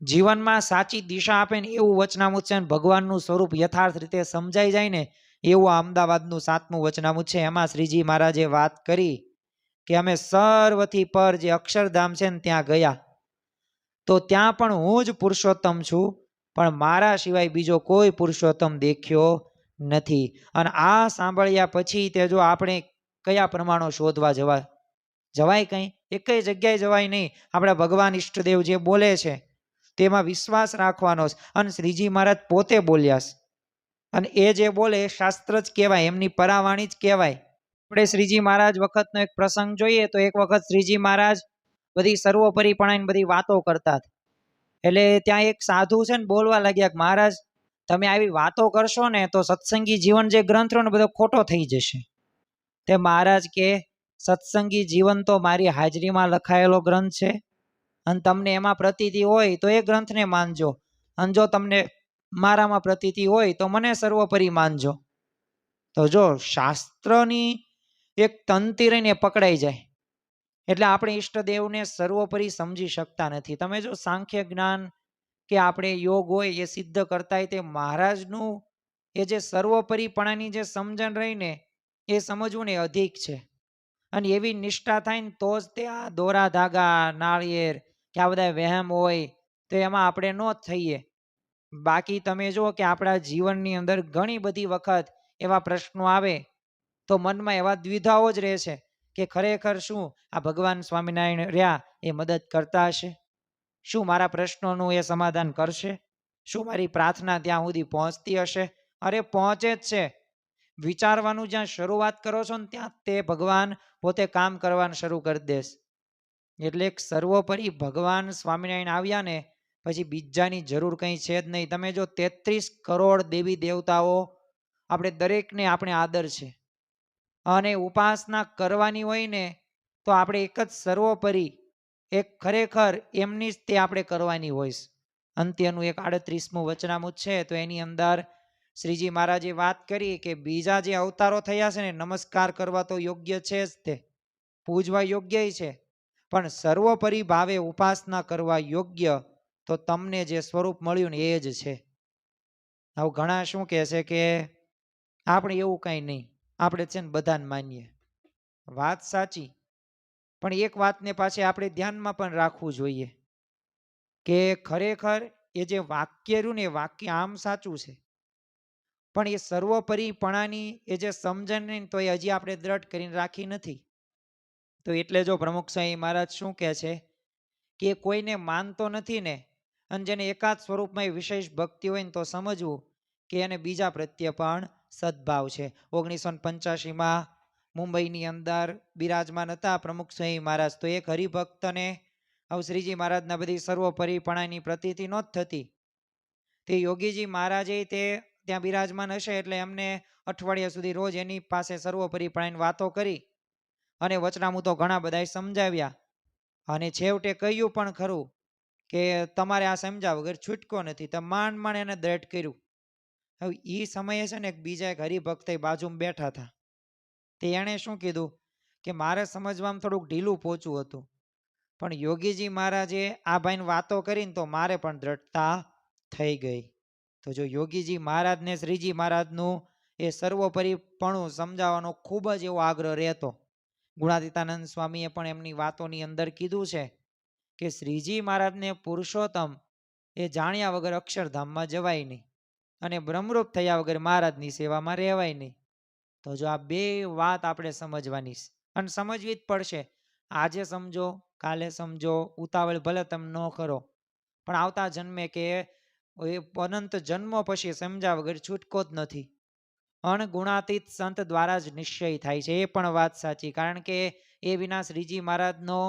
જીવનમાં સાચી દિશા આપે ને એવું વચનામૃત છે. ભગવાનનું સ્વરૂપ યથાર્થ રીતે સમજાઈ જાય ને એવું અમદાવાદનું 7મું વચનામૃત છે. એમાં શ્રીજી મહારાજે વાત કરી કે અમે સર્વથી પર જે અક્ષરધામ છે ને ત્યાં ગયા તો ત્યાં પણ હું જ પુરુષોત્તમ છું, પણ મારા સિવાય બીજો કોઈ પુરુષોત્તમ દેખ્યો નથી. અને આ સાંભળ્યા પછી તે જો આપણે કયા પ્રમાણો શોધવા જવાય કંઈ એકેય જગ્યાએ જવાય નહીં. આપણા ભગવાન ઈષ્ટદેવ જે બોલે છે તેમાં વિશ્વાસ રાખવાનો. અને શ્રીજી મહારાજ પોતે બોલ્યા છે અને એ જે બોલે એ શાસ્ત્ર જ કહેવાય, એમની પરાવાણી જ કહેવાય. આપણે શ્રીજી મહારાજ વખતનો એક પ્રસંગ જોઈએ તો એક વખત શ્રીજી મહારાજ બધી સર્વોપરીપણાની બધી વાતો કરતા હતા. એટલે ત્યાં એક સાધુ છે ને બોલવા લાગ્યા કે મહારાજ તમે આવી વાતો કરશો ને તો સત્સંગી જીવન જે ગ્રંથ ને બધો ખોટો થઈ જશે. તે મહારાજ કે સત્સંગી જીવન તો મારી હાજરીમાં લખાયેલો ગ્રંથ છે અને તમને એમાં પ્રતીતિ હોય તો એ ગ્રંથને માનજો, અને જો તમને મારામાં પ્રતીતિ હોય તો મને સર્વોપરી માનજો. તો જો શાસ્ત્રની એક તંતી રહીને પકડાઈ જાય એટલે આપણે ઈષ્ટદેવને સર્વોપરી સમજી શકતા નથી. તમે જો સાંખ્ય જ્ઞાન કે આપણે યોગ હોય એ સિદ્ધ કરતા તે મહારાજનું એ જે સર્વોપરીપણાની જે સમજણ રહીને એ સમજવું ને અધિક છે. અને એવી નિષ્ઠા થાય ને તો જ તે આ દોરા ધાગા નાળિયેર કે આ બધા વહેમ હોય તો એમાં આપણે ન થઈએ. બાકી તમે જુઓ કે આપણા જીવનની અંદર ઘણી બધી વખત એવા પ્રશ્નો આવે તો મનમાં એવા દ્વિધાઓ જ રહે છે કે ખરેખર શું આ ભગવાન સ્વામિનારાયણ રહ્યા એ મદદ કરતા હશે? શું મારા પ્રશ્નોનું એ સમાધાન કરશે? શું મારી પ્રાર્થના ત્યાં સુધી પહોંચતી હશે? અરે પહોંચે જ છે. વિચારવાનું જ્યાં શરૂઆત કરો છો ને ત્યાં તે ભગવાન પોતે કામ કરવાનું શરૂ કરી દેશે. એટલે એક સર્વોપરી ભગવાન સ્વામિનારાયણ આવ્યા ને પછી બીજાની જરૂર કંઈ છે જ નહીં. તમે જો 33 કરોડ દેવી દેવતાઓ આપણે દરેકને આપણે આદર છે અને ઉપાસના કરવાની હોય ને તો આપણે એક જ સર્વોપરી એક ખરેખર એમની જ તે આપણે કરવાની હોય. અંત્યનું એક 38મું વચનામૃત છે તો એની અંદર શ્રીજી મહારાજે વાત કરી કે બીજા જે અવતારો થયા છે ને નમસ્કાર કરવા તો યોગ્ય છે જ, તે પૂજવા યોગ્ય છે, પણ સર્વોપરી ભાવે ઉપાસના કરવા યોગ્ય તો તમને જે સ્વરૂપ મળ્યું ને એ જ છે. હવે ઘણા શું કહે છે કે આપણે એવું કાંઈ નહીં, આપણે છે ને બધાને માનીએ. વાત સાચી, પણ એક વાતને પાછી આપણે ધ્યાનમાં પણ રાખવું જોઈએ કે ખરેખર એ જે વાક્ય રહ્યું ને એ વાક્ય આમ સાચું છે, પણ એ સર્વોપરીપણાની એ જે સમજણ નહીં તો એ હજી આપણે દ્રઢ કરીને રાખી નથી. તો એટલે જો પ્રમુખ સ્વામી મહારાજ શું કહે છે કે કોઈને માનતો નથી ને, અને જેને એકાદ સ્વરૂપમાં વિશેષ ભક્તિ હોય ને તો સમજવું કે એને બીજા પ્રત્યે પણ સદભાવ છે. 1985માં મુંબઈની અંદર બિરાજમાન હતા પ્રમુખ સ્વામી મહારાજ, તો એક હરિભક્તને હવે શ્રીજી મહારાજના બધી સર્વોપરીપણાની પ્રતીતિ નહોતી થતી. તે યોગીજી મહારાજે તે ત્યાં બિરાજમાન હશે એટલે એમને અઠવાડિયા સુધી રોજ એની પાસે સર્વોપરીપણાની વાતો કરી અને વચનામૃતો ઘણા બધા સમજાવ્યા, અને છેવટે કહ્યું પણ ખરું કે તમારે આ સમજાવ વગર છૂટકો નથી. તો માંડ એને દ્રઢ કર્યું. હવે એ સમયે છે ને એક બીજા એક હરિભક્ત બાજુમાં બેઠા હતા, તે એણે શું કીધું કે મારે સમજવામાં થોડુંક ઢીલું પહોંચવું હતું, પણ યોગીજી મહારાજે આ ભાઈને વાતો કરીને તો મારે પણ દ્રઢતા થઈ ગઈ. તો જો યોગીજી મહારાજને શ્રીજી મહારાજનું એ સર્વોપરીપણું સમજાવવાનો ખૂબ જ એવો આગ્રહ રહેતો. ગુણાતીતાનંદ સ્વામીએ પણ એમની વાતોની અંદર કીધું છે કે શ્રીજી મહારાજને પુરુષોત્તમ એ જાણ્યા વગર અક્ષરધામમાં જવાય નહીં, અને બ્રહ્મરૂપ થયા વગર મહારાજની સેવામાં રહેવાય નહીં. તો જો આ બે વાત આપણે સમજવાની છે, અને સમજવી જ પડશે. આજે સમજો, કાલે સમજો, ઉતાવળ ભલે તમે ન કરો, પણ આવતા જન્મે કે અનંત જન્મો પછી સમજ્યા વગર છૂટકો જ નથી. અણગુણાતીત સંત દ્વારા જ નિશ્ચય થાય છે, એ પણ વાત સાચી. કારણ કે એ વિના શ્રીજી મહારાજનો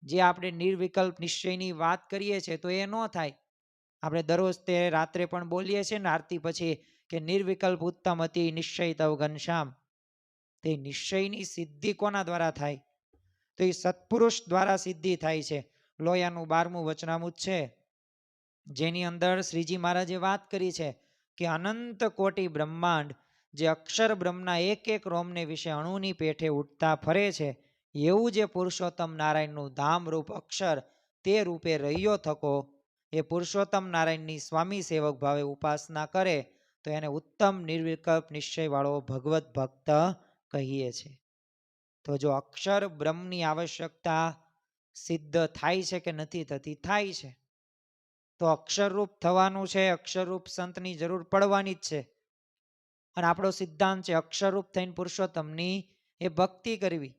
જે આપણે નિર્વિકલ્પ નિશ્ચયની વાત કરીએ છીએ તો એ ન થાય. આપણે દરરોજ તે રાત્રે પણ બોલીએ છીએ ને આરતી પછી કે નિર્વિકલ્પ ઉત્તમ હતી નિશ્ચય તવ ઘનશ્યામ. તે નિશ્ચયની સિદ્ધિ કોના દ્વારા થાય? તો એ સત્પુરુષ દ્વારા સિદ્ધિ થાય છે. લોયાનું 12મું વચનામૃત છે, જેની અંદર શ્રીજી મહારાજે વાત કરી છે કે અનંત કોટી બ્રહ્માંડ જે અક્ષર બ્રહ્મના એક એક રોમને વિશે અણુની પેઠે ઉઠતા ફરે છે, એવું જે પુરુષોત્તમ નારાયણનું ધામરૂપ અક્ષર તે રૂપે રહ્યો થકો, એ પુરુષોત્તમ નારાયણની સ્વામી સેવક ભાવે ઉપાસના કરે તો એને ઉત્તમ નિર્વિકલ્પ નિશ્ચયવાળો ભગવત ભક્ત કહીએ છીએ. તો જો અક્ષર બ્રહ્મની આવશ્યકતા સિદ્ધ થાય છે કે નથી થતી? થાય છે. તો અક્ષરરૂપ થવાનું છે, અક્ષરરૂપ સંતની જરૂર પડવાની જ છે. અને આપણો સિદ્ધાંત છે અક્ષરરૂપ થઈને પુરુષોત્તમની એ ભક્તિ કરવી.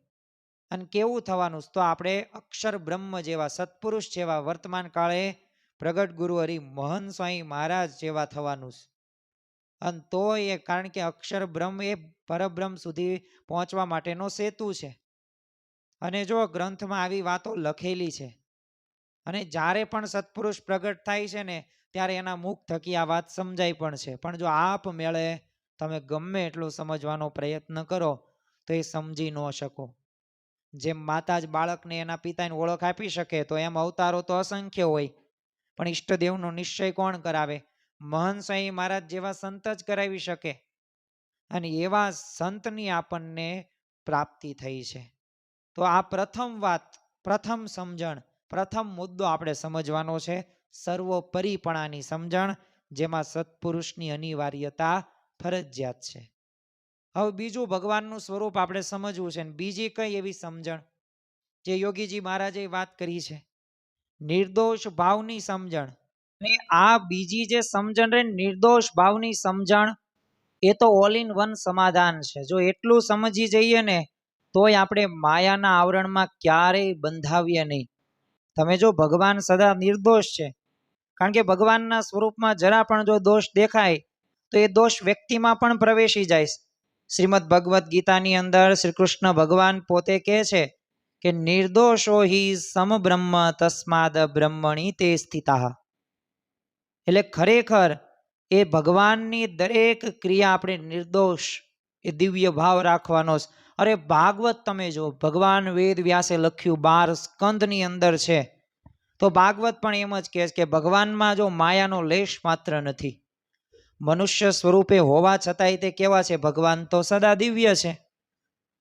અને કેવું થવાનું? તો આપણે અક્ષર બ્રહ્મ જેવા સત્પુરુષ જેવા વર્તમાન કાળે પ્રગટ ગુરુ હરિ મોહન સ્વામી મહારાજ જેવા થવાનું છે. અને તો એ કારણ કે અક્ષર બ્રહ્મ એ પરબ્રહ્મ સુધી પહોંચવા માટેનો સેતુ છે. અને જો ગ્રંથમાં આવી વાતો લખેલી છે, અને જ્યારે પણ સત્પુરુષ પ્રગટ થાય છે ને ત્યારે એના મુખ થકી આ વાત સમજાય પણ છે. પણ જો આપ મેળે તમે ગમે એટલું સમજવાનો પ્રયત્ન કરો તો એ સમજી ન શકો. જેમ માતા જ બાળકને એના પિતાની ઓળખ આપી શકે, તો એમ અવતારો તો અસંખ્ય હોય, પણ ઈષ્ટદેવનો નિશ્ચય કોણ કરાવે? મહન સ્વામી મહારાજ જેવા સંત જ કરાવી શકે. અને એવા સંતની આપણને પ્રાપ્તિ થઈ છે. તો આ પ્રથમ વાત, પ્રથમ સમજણ, પ્રથમ મુદ્દો આપણે સમજવાનો છે, સર્વોપરીપણાની સમજણ, જેમાં સત્પુરુષની અનિવાર્યતા ફરજિયાત છે. હવે બીજું ભગવાનનું સ્વરૂપ આપણે સમજવું છે. બીજી કઈ એવી સમજણ જે યોગીજી મહારાજે વાત કરી છે, નિર્દોષ ભાવની સમજણ. ને આ બીજી જે સમજણ રે નિર્દોષ ભાવની સમજણ, એ તો ઓલ ઇન વન સમાધાન છે. જો એટલું સમજી જઈએ ને તોય આપણે માયાના આવરણમાં ક્યારેય બંધાવીએ નહીં. તમે જો ભગવાન સદા નિર્દોષ છે, કારણ કે ભગવાનના સ્વરૂપમાં જરા પણ જો દોષ દેખાય તો એ દોષ વ્યક્તિમાં પણ પ્રવેશી જાય. શ્રીમદ ભગવદ્ ગીતાની અંદર શ્રી કૃષ્ણ ભગવાન પોતે કહે છે કે નિર્દોષો હિ સમબ્રહ્મ તસ્માદ બ્રહ્મણી તે સ્થિતા. એટલે ખરેખર એ ભગવાનની દરેક ક્રિયા આપણે નિર્દોષ એ દિવ્ય ભાવ રાખવાનો છે. અરે ભાગવત તમે જો, ભગવાન વેદ વ્યાસે લખ્યું 12 સ્કંદની અંદર છે, તો ભાગવત પણ એમ જ કહે છે કે ભગવાનમાં જો માયાનો લેશ માત્ર નથી. મનુષ્ય સ્વરૂપે હોવા છતાંય તે કેવા છે? ભગવાન તો સદા દિવ્ય છે.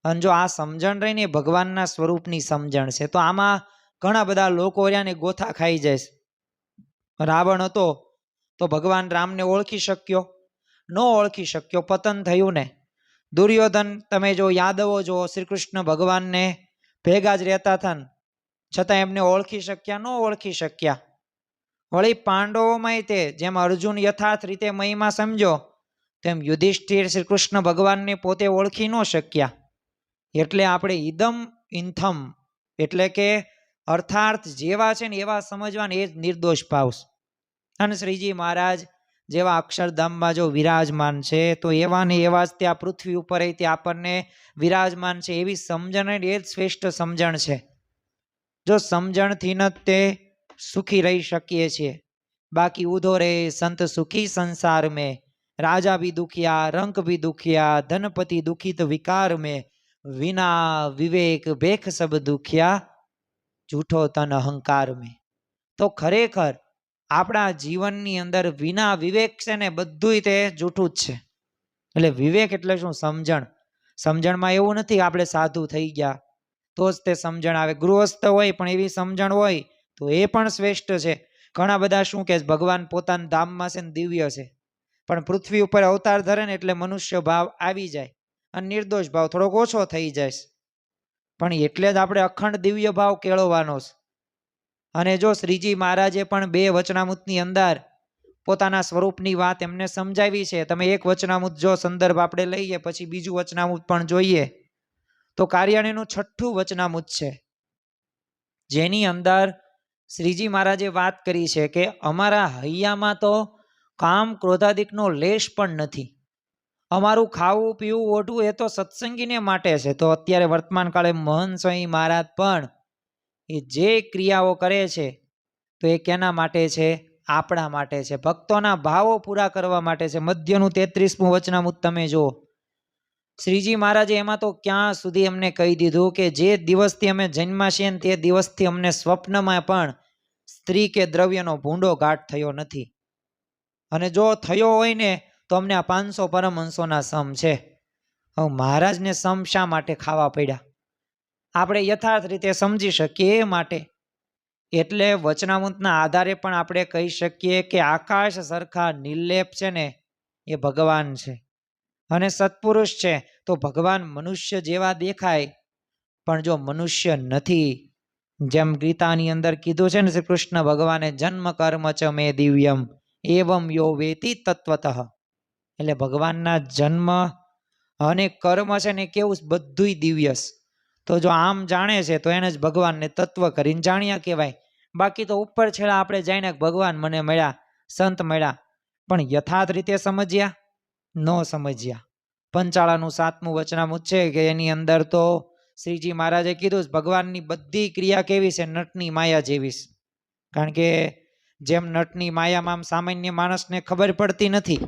અને જો આ સમજણ રહીને ભગવાનના સ્વરૂપની સમજણ છે, તો આમાં ઘણા બધા લોકો રહ્યા ને ગોથા ખાઈ જાય. રાવણ હતો તો ભગવાન રામને ઓળખી શક્યો? ન ઓળખી શક્યો, પતન થયું ને. દુર્યોધન તમે જો યાદવો જો શ્રી કૃષ્ણ ભગવાનને ભેગા જ રહેતા હતા ને છતાં એમને ઓળખી શક્યા? ન ઓળખી શક્યા. વળી પાંડવોમાંય તે જેમ અર્જુન યથાર્થ રીતે મહિમા સમજો તેમ યુધિષ્ઠિર શ્રી કૃષ્ણ ભગવાનને પોતે ઓળખી ન શક્યા. એટલે આપણે ઈદમ ઇન્થમ એટલે કે અર્થાર્થ જેવા છે ને એવા સમજવાને એ જ નિર્દોષ ભાવ. અને શ્રીજી મહારાજ જેવા અક્ષરધામમાં જો વિરાજમાન છે તો એવા ને એવા જ ત્યાં પૃથ્વી ઉપર તે આપણને વિરાજમાન છે. એવી સમજણ એ જ શ્રેષ્ઠ સમજણ છે. જો સમજણથી ન તે સુખી રહી શકીએ છીએ. બાકી ઉધો રે સંત સુખી સંસાર મેં, રાજા ભી દુખિયા રંક ભી દુખિયા, ધનપતિ દુખિત વિકાર મેં, વિના વિવેક ભેખ સબ દુખિયા, જૂઠો તન અહંકાર મેં. તો ખરેખર આપણા જીવનની અંદર વિના વિવેક છે ને બધુંય તે જૂઠું જ છે. એટલે વિવેક એટલે શું? સમજણ. સમજણમાં એવું નથી આપણે સાધુ થઈ ગયા તો જ તે સમજણ આવે. ગૃહસ્થ હોય પણ એવી સમજણ હોય તો એ પણ શ્રેષ્ઠ છે. ઘણા બધા શું કે ભગવાન પોતાના ધામમાં છે ને દિવ્ય છે, પણ પૃથ્વી ઉપર અવતાર ધરે ને એટલે મનુષ્ય ભાવ આવી જાય અને નિર્દોષ ભાવ થોડોક ઓછો થઈ જાય. પણ એટલે જ આપણે અખંડ દિવ્ય ભાવ કેળવવાનો છે. અને જો શ્રીજી મહારાજે પણ 2 વચનામૃતની અંદર પોતાના સ્વરૂપની વાત એમને સમજાવી છે. તમે એક વચનામૃત જો સંદર્ભ આપણે લઈએ પછી બીજું વચનામૃત પણ જોઈએ તો કાર્યાણીનું 6થું વચનામૃત છે, જેની અંદર શ્રીજી મહારાજે વાત કરી છે કે અમારા હૈયામાં તો કામ ક્રોધાદિકનો લેશ પણ નથી. અમારું ખાવું પીવું ઓઢવું એ તો સત્સંગીને માટે છે. તો અત્યારે વર્તમાન કાળે મહંત સ્વામી મહારાજ પણ એ જે ક્રિયાઓ કરે છે તો એ કેના માટે છે? આપણા માટે છે. ભક્તોના ભાવો પૂરા કરવા માટે છે. મધ્યનું 33મું વચનામૃત તમે જુઓ. શ્રીજી મહારાજે એમાં તો ક્યાં સુધી અમને કહી દીધું કે જે દિવસથી અમે જન્મ્યા છીએ ને તે દિવસથી અમને સ્વપ્નમાં પણ સ્ત્રી કે દ્રવ્યનો ભૂંડો ઘાટ થયો નથી. અને જો થયો હોય ને તો અમને આ 500 પરમહંસોના સમ છે. હવે મહારાજને સમ શા માટે ખાવા પડ્યા? આપણે યથાર્થ રીતે સમજી શકીએ એ માટે. એટલે વચનામૃતના આધારે પણ આપણે કહી શકીએ કે આકાશ સરખા નિર્લેપ છે ને એ ભગવાન છે. અને સત્પુરુષ છે તો ભગવાન મનુષ્ય જેવા દેખાય પણ જો મનુષ્ય નથી. જેમ ગીતાની અંદર કીધું છે ને શ્રી કૃષ્ણ ભગવાને જન્મ કર્મ ચ મે દિવ્યમ એવમ યો વેતિ તત્વતઃ. એટલે ભગવાનના જન્મ અને કર્મ છે ને કેવું બધુંય દિવ્ય. તો જો આમ જાણે છે તો એને જ ભગવાનને તત્વ કરીને જાણ્યા કહેવાય. બાકી તો ઉપર છેડા આપણે જાણ્યા ભગવાન મને મળ્યા, સંત મળ્યા, પણ યથાર્થ રીતે સમજ્યા? ન સમજ્યા. પંચાળાનું 7મું વચનામૃત છે કે એની અંદર તો શ્રીજી મહારાજે કીધું ભગવાનની બધી ક્રિયા કેવી છે? નટની માયા જેવી. કારણ કે જેમ નટની માયામાં સામાન્ય માણસને ખબર પડતી નથી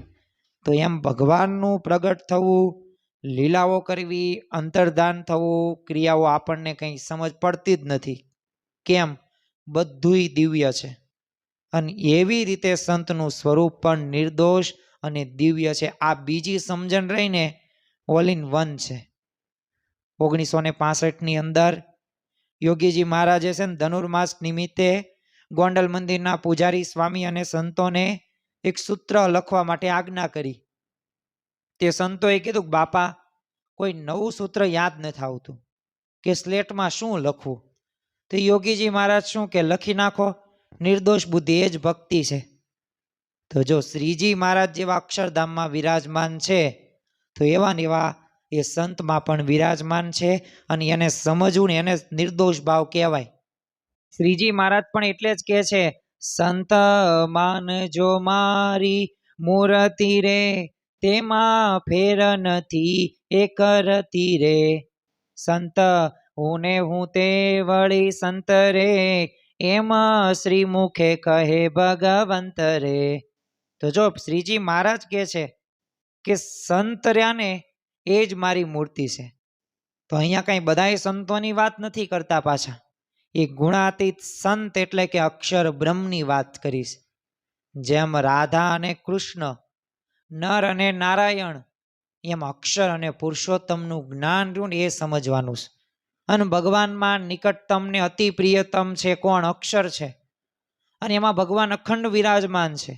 તો એમ ભગવાનનું પ્રગટ થવું, લીલાઓ કરવી, અંતર્ધાન થવું, ક્રિયાઓ આપણને કંઈ સમજ પડતી જ નથી. કેમ? બધુંય દિવ્ય છે. અને એવી રીતે સંતનું સ્વરૂપ પણ નિર્દોષ અને દિવ્ય છે. આ બીજી સમજણ રહીને ઓલ ઇન વન છે. 1965ની અંદર યોગીજી મહારાજે છે ને ધનુર્માસ નિમિત્તે ગોંડલ મંદિરના પૂજારી સ્વામી અને સંતોને એક સૂત્ર લખવા માટે આજ્ઞા કરી. તે સંતોએ કીધું બાપા કોઈ નવું સૂત્ર યાદ નથી આવતું કે સ્લેટમાં શું લખવું. તો યોગીજી મહારાજ શું કે લખી નાખો, નિર્દોષ બુદ્ધિ એ જ ભક્તિ છે. તો જો શ્રીજી મહારાજ જેવા અક્ષરધામમાં વિરાજમાન છે તો એવા ને એવા એ સંતમાં પણ વિરાજમાન છે. અને એને સમજવું ને એને નિર્દોષ ભાવ કહેવાય. શ્રીજી મહારાજ પણ એટલે જ કહે છે સંત માનજો મારી મૂર્તિ રે, તેમાં ફેર નથી એક રતી રે. સંત હું ને હું તે વળી સંત રે, એમ શ્રી મુખે કહે ભગવંત રે. તો જો શ્રીજી મહારાજ કહે છે કે સંત રહ્યા ને એ જ મારી મૂર્તિ છે. તો અહીંયા કઈ બધાય સંતોની વાત નથી કરતા. પાછા એ ગુણાતીત સંત એટલે કે અક્ષર બ્રહ્મની વાત કરીશ. જેમ રાધા અને કૃષ્ણ, નર અને નારાયણ, એમ અક્ષર અને પુરુષોત્તમનું જ્ઞાન રહ્યું ને એ સમજવાનું છે. અને ભગવાનમાં નિકટતમ ને અતિ પ્રિયતમ છે કોણ? અક્ષર છે. અને એમાં ભગવાન અખંડ વિરાજમાન છે.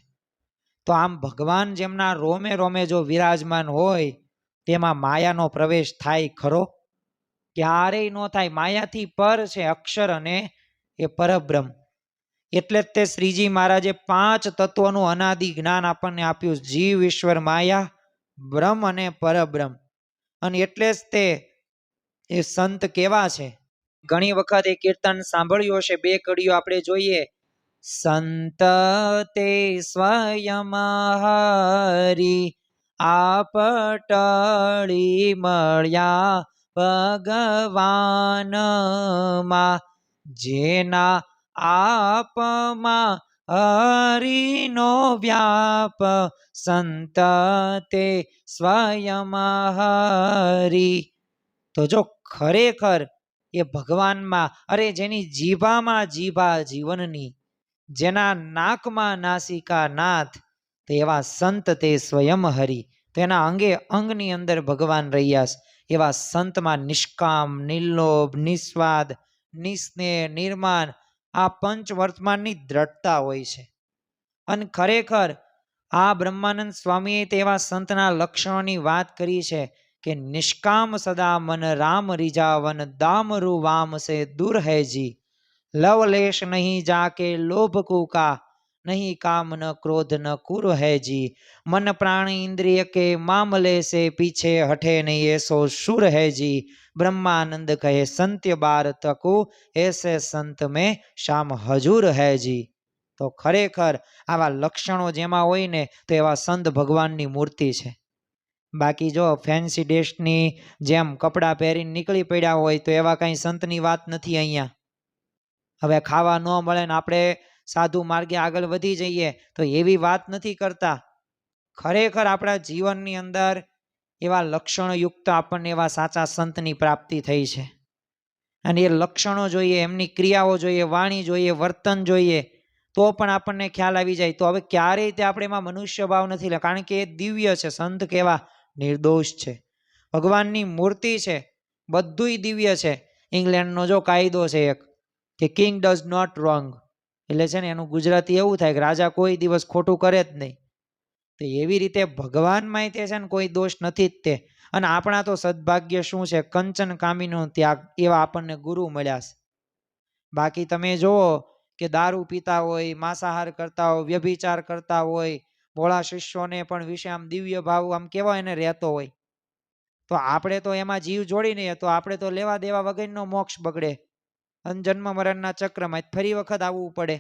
તો આમ ભગવાન જેમના રોમે રોમે જો વિરાજમાન હોય તેમાં માયાનો પ્રવેશ થાય ખરો? ક્યારેય ન થાય. માયાથી પર છે અક્ષર અને એ પરબ્રહ્મ. એટલે જ તે શ્રીજી મહારાજે 5 તત્વોનું અનાદિ જ્ઞાન આપણને આપ્યું: જીવ, ઈશ્વર, માયા, બ્રહ્મ અને પરબ્રહ્મ. અને એટલે જ તે એ સંત કેવા છે. ઘણી વખત એ કીર્તન સાંભળ્યું હશે. 2 કડીઓ આપણે જોઈએ. સંત તે સ્વયં હરી આપટળી મળ્યા ભગવાનમાં, જેના આપમાં હરિનો વ્યાપ, સંત તે સ્વયં હરી. તો જો ખરેખર એ ભગવાનમાં, અરે જેની જીભામાં જીભા જીવનની, જેના નાકમાં નાસિકા નાથ, તો એવા સંત તે સ્વયં હરી. તો એના અંગે અંગની અંદર ભગવાન રહ્યા છે. એવા સંતમાં નિષ્કામ, નિર્લોભ, નિસ્વાદ, નિસ્નેહ, નિર્માન, આ પંચ વર્તમાનની દ્રઢતા હોય છે. અને ખરેખર આ બ્રહ્માનંદ સ્વામીએ તેવા સંતના લક્ષણોની વાત કરી છે કે નિષ્કામ સદા મન રામ રીઝાવન, દામરુ વામ સે દૂર હૈજી, લવલેશ નહીં જાકે લોભ કુકા, નહીં કામ ન ક્રોધ ન કુર હૈજી, મન પ્રાણ इंद्रिय के मामले से पीछे हटे नहीं ऐसो सुर हैजी, બ્રહ્માનંદ કહે સંત્ય બાર તકુ, ऐसे संत में श्याम हजूर हैजी. તો ખરેખર આવા લક્ષણો જેમાં હોય ને તો એવા સંત ભગવાનની મૂર્તિ છે. બાકી જો ફેન્સી ડ્રેસની જેમ કપડાં પહેરીને નીકળી પડ્યા હોય તો એવા કંઈ સંતની વાત નથી અહીંયા. હવે ખાવા ન મળે ને આપણે સાધુ માર્ગે આગળ વધી જઈએ તો એવી વાત નથી કરતા. ખરેખર આપણા જીવનની અંદર એવા લક્ષણયુક્ત આપણને એવા સાચા સંતની પ્રાપ્તિ થઈ છે. અને એ લક્ષણો જોઈએ, એમની ક્રિયાઓ જોઈએ, વાણી જોઈએ, વર્તન જોઈએ, તો પણ આપણને ખ્યાલ આવી જાય. તો હવે ક્યારેય તે આપણે એમાં મનુષ્ય ભાવ નથી લે, કારણ કે એ દિવ્ય છે. સંત કેવા નિર્દોષ છે, ભગવાનની મૂર્તિ છે, બધુંય દિવ્ય છે. ઇંગ્લેન્ડનો જો કાયદો છે એક કે કિંગ ડઝ નોટ રોંગ, એટલે છે ને એનું ગુજરાતી એવું થાય કે રાજા કોઈ દિવસ ખોટું કરે જ નહીં. તો એવી રીતે ભગવાનમાં તે છે ને કોઈ દોષ નથી જ તે. અને આપણા તો સદભાગ્ય શું છે, કંચન કામીનો ત્યાગ, એવા આપણને ગુરુ મળ્યા છે. બાકી તમે જુઓ કે દારૂ પીતા હોય, માંસાહાર કરતા હોય, વ્યભિચાર કરતા હોય, ભોળા શિષ્યોને પણ વિશે આમ દિવ્ય ભાવ આમ કેવા એને રહેતો હોય, તો આપણે તો એમાં જીવ જોડી નહીં, તો આપણે તો લેવા દેવા વગરનો મોક્ષ બગડે અને જન્મ મરણના ચક્રમાં ફરી વખત આવવું પડે.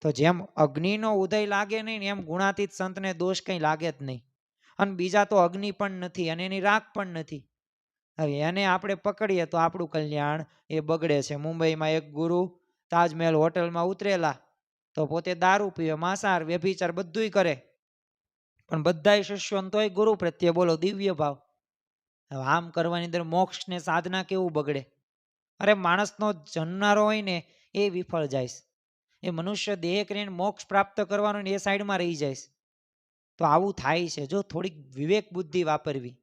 તો જેમ અગ્નિનો ઉદય લાગે નહીં એમ ગુણાતીત સંતને દોષ કંઈ લાગે જ નહીં. અને બીજા તો અગ્નિ પણ નથી અને એની રાખ પણ નથી. હવે એને આપણે પકડીએ તો આપણું કલ્યાણ એ બગડે છે. મુંબઈમાં એક ગુરુ તાજમહેલ હોટલમાં ઉતરેલા, તો પોતે દારૂ પીવે, માંસાહાર, વ્યભિચાર બધુંય કરે, પણ બધાય શિષ્યોને તોય ગુરુ પ્રત્યે બોલો દિવ્ય ભાવ. હવે આમ કરવાની અંદર મોક્ષ ને સાધના કેવું બગડે? અરે માણસનો જન્મનારો હોય ને એ વિફળ જાય, એ મનુષ્ય દેહ કરીને મોક્ષ પ્રાપ્ત કરવાનો એ સાઈડમાં રહી જાય. તો આવું થાય છે. જો થોડીક વિવેક બુદ્ધિ વાપરવી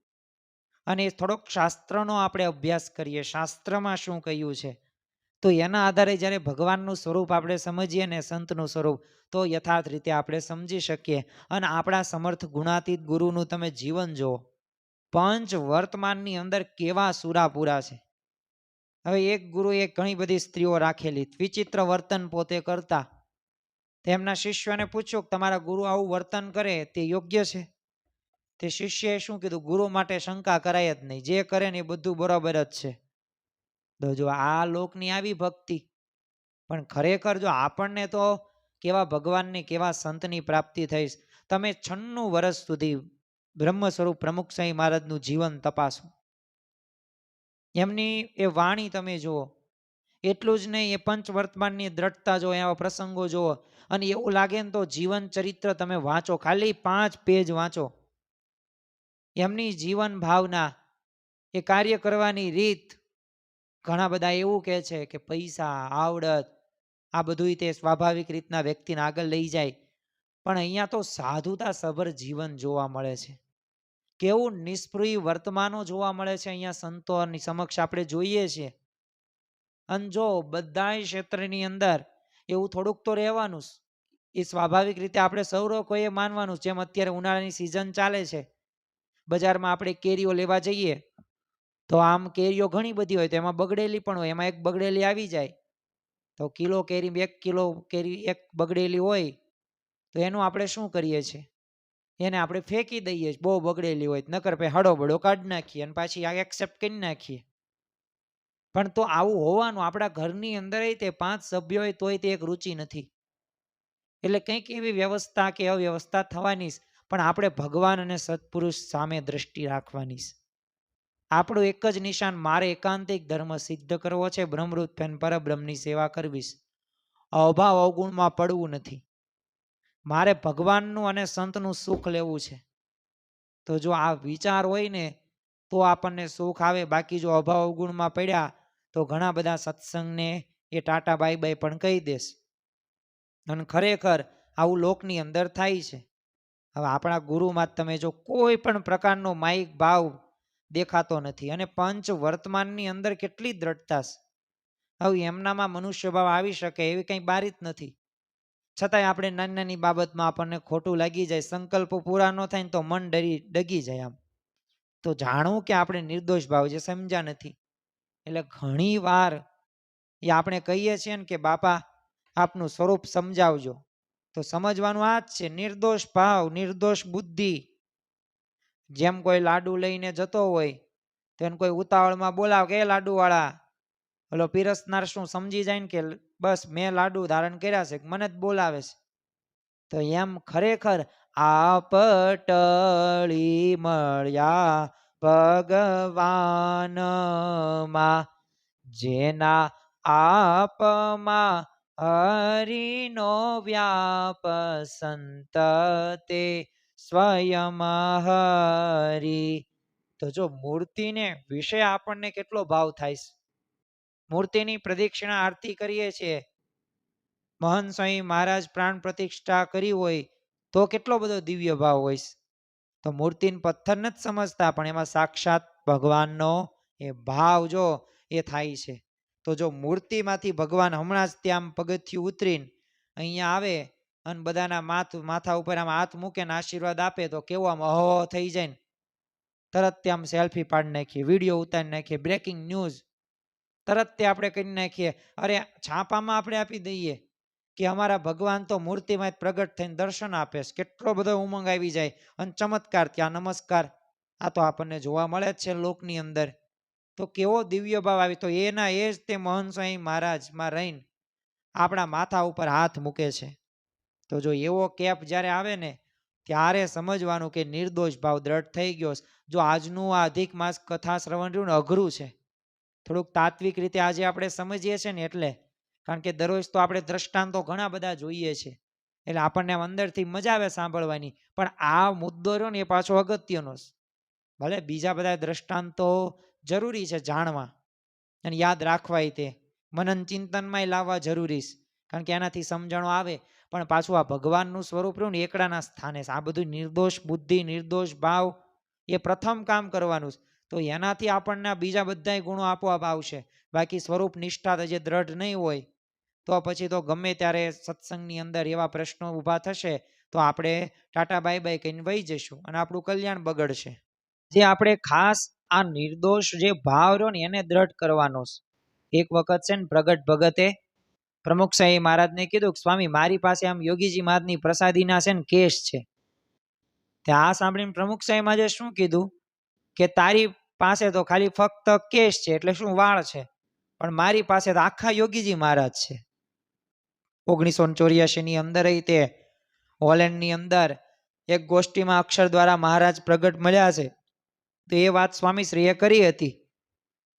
અને થોડોક શાસ્ત્રનો આપણે અભ્યાસ કરીએ, શાસ્ત્રમાં શું કહ્યું છે, તો એના આધારે જ્યારે ભગવાનનું સ્વરૂપ આપણે સમજીએ ને, સંતનું સ્વરૂપ, તો યથાર્થ રીતે આપણે સમજી શકીએ. અને આપણા સમર્થ ગુણાતીત ગુરુનું તમે જીવન જુઓ, પંચ વર્તમાનની અંદર કેવા સુરાપુરા છે. હવે એક ગુરુએ ઘણી બધી સ્ત્રીઓ રાખેલી, વિચિત્ર વર્તન પોતે કરતા. તેમના શિષ્યોને પૂછ્યું કે તમારા ગુરુ આવું વર્તન કરે તે યોગ્ય છે? તે શિષ્યએ શું કીધું? ગુરુ માટે શંકા કરાય જ નહીં, જે કરે ને એ બધું બરાબર જ છે. તો જો આ લોકની આવી ભક્તિ, પણ ખરેખર જો આપણને તો કેવા ભગવાનની કેવા સંતની પ્રાપ્તિ થઈ. તમે 96 વર્ષ સુધી બ્રહ્મ સ્વરૂપ પ્રમુખ સ્વામી મહારાજનું જીવન તપાસો, એમની એ વાણી તમે જુઓ, એટલું જ નહીં, એ પંચ વર્તમાનની દ્રઢતા જો, એવા પ્રસંગો જુઓ, અને એવું લાગે ને તો જીવન ચરિત્ર તમે વાંચો, ખાલી 5 પેજ વાંચો. એમની જીવન ભાવના, એ કાર્ય કરવાની રીત. ઘણા બધા એવું કહે છે કે પૈસા, આવડત, આ બધું તે સ્વાભાવિક રીતના વ્યક્તિને આગળ લઈ જાય, પણ અહીંયા તો સાધુતા સભર જીવન જોવા મળે છે. કેવું નિષ્પૃહી વર્તમાનો જોવા મળે છે અહીંયા સંતોની સમક્ષ આપણે જોઈએ છીએ. અને જો બધા ક્ષેત્રની અંદર એવું થોડુંક તો રહેવાનું. એ સ્વાભાવિક રીતે આપણે સૌરો કોઈએ માનવાનું. જેમ અત્યારે ઉનાળાની સિઝન ચાલે છે, બજારમાં આપણે કેરીઓ લેવા જઈએ તો આમ કેરીઓ ઘણી બધી હોય, તો એમાં બગડેલી પણ હોય. એમાં એક બગડેલી આવી જાય તો કિલો કેરી 1 કિલો કેરી એક બગડેલી હોય તો એનું આપણે શું કરીએ છીએ? એને આપણે ફેંકી દઈએ, બહુ બગડેલી હોય નકર પછી હળોબળો કાઢી નાખીએ અને પાછી આ એક્સેપ્ટ કરી નાખીએ. પણ તો આવું હોવાનું. આપણા ઘરની અંદર તે 5 સભ્યો હોય તોય તે એક રુચિ નથી. એટલે કંઈક એવી વ્યવસ્થા કે અવ્યવસ્થા થવાની. પણ આપણે ભગવાન અને સત્પુરુષ સામે દ્રષ્ટિ રાખવાની. આપણું એક જ નિશાન, મારે એકાંતિક ધર્મ સિદ્ધ કરવો છે, બ્રહ્મરૂપ પરબ્રહ્મની સેવા કરવી. અભાવ અવગુણમાં પડવું નથી. મારે ભગવાનનું અને સંતનું સુખ લેવું છે. તો જો આ વિચાર હોય ને તો આપણને સુખ આવે. બાકી જો અભાવ અવગુણમાં પડ્યા તો ઘણા બધા સત્સંગને એ ટાટા બાય બાય પણ કહી દેશ. અને ખરેખર આવું લોકની અંદર થાય છે. હવે આપણા ગુરુમાં તમે જો કોઈ પણ પ્રકારનો માયિક ભાવ દેખાતો નથી. અને પંચ વર્તમાનની અંદર કેટલી દ્રઢતા. હવે એમનામાં મનુષ્ય ભાવ આવી શકે એવી કંઈ બારી જ નથી. છતાંય આપણે નાની નાની બાબતમાં આપણને ખોટું લાગી જાય, સંકલ્પો પૂરા ન થાય ને તો મન ડગી જાય. આમ તો જાણવું કે આપણે નિર્દોષ ભાવ જે સમજ્યા નથી. એટલે ઘણી વાર એ આપણે કહીએ છીએ ને કે બાપા આપનું સ્વરૂપ સમજાવજો, તો સમજવાનું આ જ છે, નિર્દોષ ભાવ, નિર્દોષ બુદ્ધિ. જેમ કોઈ લાડુ લઈને જતો હોય તો એને કોઈ ઉતાવળમાં બોલાવ કે લાડુ વાળા, ઓલો પીરસનાર શું સમજી જાય ને કે બસ મેં લાડુ ધારણ કર્યા છે, મને જ બોલાવે છે. તો એમ ખરેખર આપ ટળી મળ્યા ભગવાનમાં, જેના આપમાં હરિનો વ્યાપ, સંત તે સ્વયં હરિ. તો જો મૂર્તિને વિશે આપણને કેટલો ભાવ થાય. મૂર્તિની પ્રદક્ષિણા આરતી કરીએ છીએ. મહંત સ્વામી મહારાજ પ્રાણ પ્રતિષ્ઠા કરી હોય તો કેટલો બધો દિવ્ય ભાવ હોય. તો મૂર્તિને પથ્થર નથી સમજતા, પણ એમાં સાક્ષાત ભગવાનનો એ ભાવ જો એ થાય છે. તો જો મૂર્તિમાંથી ભગવાન હમણાં જ ત્યાં પગથિયું ઉતરીને અહીંયા આવે અને બધાના માથા ઉપર આમ હાથ મૂકે ને આશીર્વાદ આપે તો કેવો આમ અહો થઈ જાય ને. તરત ત્યાં સેલ્ફી પાડી નાખીએ, વિડીયો ઉતારી નાખીએ, બ્રેકિંગ ન્યૂઝ તરત તે આપણે કરી નાખીએ. અરે છાપામાં આપણે આપી દઈએ કે અમારા ભગવાન તો મૂર્તિમાં પ્રગટ થઈને દર્શન આપે છે. કેટલો બધો ઉમંગ આવી જાય. અને ચમત્કાર ત્યાં નમસ્કાર આ તો આપણને જોવા મળે જ છે લોકની અંદર. તો કેવો દિવ્ય ભાવ આવી. તો એના એ જ તે મહંત સ્વામી મહારાજમાં રહીને આપણા માથા ઉપર હાથ મૂકે છે. તો જો એવો કેપ જ્યારે આવે ને ત્યારે સમજવાનું કે નિર્દોષ ભાવ દ્રઢ થઈ ગયો. જો આજનું આ અધિક માસ કથા શ્રવણ રહ્યું ને અઘરું છે થોડુંક તાત્વિક રીતે આજે આપણે સમજીએ છીએ ને એટલે, કારણ કે દરરોજ તો આપણે દ્રષ્ટાંતો ઘણા બધા જોઈએ છે એટલે આપણને અંદરથી મજા આવે સાંભળવાની. પણ આ મુદ્દો રહ્યો ને એ પાછો અગત્યનો છે. ભલે બીજા બધા દ્રષ્ટાંતો જરૂરી છે જાણવા અને યાદ રાખવાય, તે મનન ચિંતનમાં લાવવા જરૂરી છે, કારણ કે એનાથી સમજણો આવે. પણ પાછું આ ભગવાનનું સ્વરૂપ રહ્યું ને એકડાના સ્થાને આ બધું નિર્દોષ બુદ્ધિ, નિર્દોષ ભાવ એ પ્રથમ કામ કરવાનું છે. તો એનાથી આપણને બીજા બધા ગુણો આપોઆપ આવશે. બાકી સ્વરૂપ નિષ્ઠા જે દ્રઢ નહીં હોય તો પછી તો ગમે ત્યારે સત્સંગની અંદર એવા પ્રશ્નો ઊભા થશે તો આપણે ટાટા બાય બાય કહીને વહી જઈશું અને આપણું કલ્યાણ બગડશે. જે આપણે ખાસ આ નિર્દોષ જે ભાવ રહ્યો ને એને દ્રઢ કરવાનો છે. એક વખત છે ને પ્રગટ ભગતે પ્રમુખ સાહેબ મહારાજને કીધું કે સ્વામી મારી પાસે આમ યોગીજી મહારાજની પ્રસાદીના છે ને કેસ છે. ત્યાં સાંભળીને પ્રમુખ સાહેબ આજે શું કીધું કે તારી પાસે તો ખાલી ફક્ત કેસ છે એટલે શું વાળ છે, પણ મારી પાસે તો આખા યોગીજી મહારાજ છે. 1984 ની અંદર તે હોલેન્ડની અંદર એક ગોષ્ઠીમાં અક્ષર દ્વારા મહારાજ પ્રગટ મળ્યા છે. તો એ વાત સ્વામીશ્રીએ કરી હતી.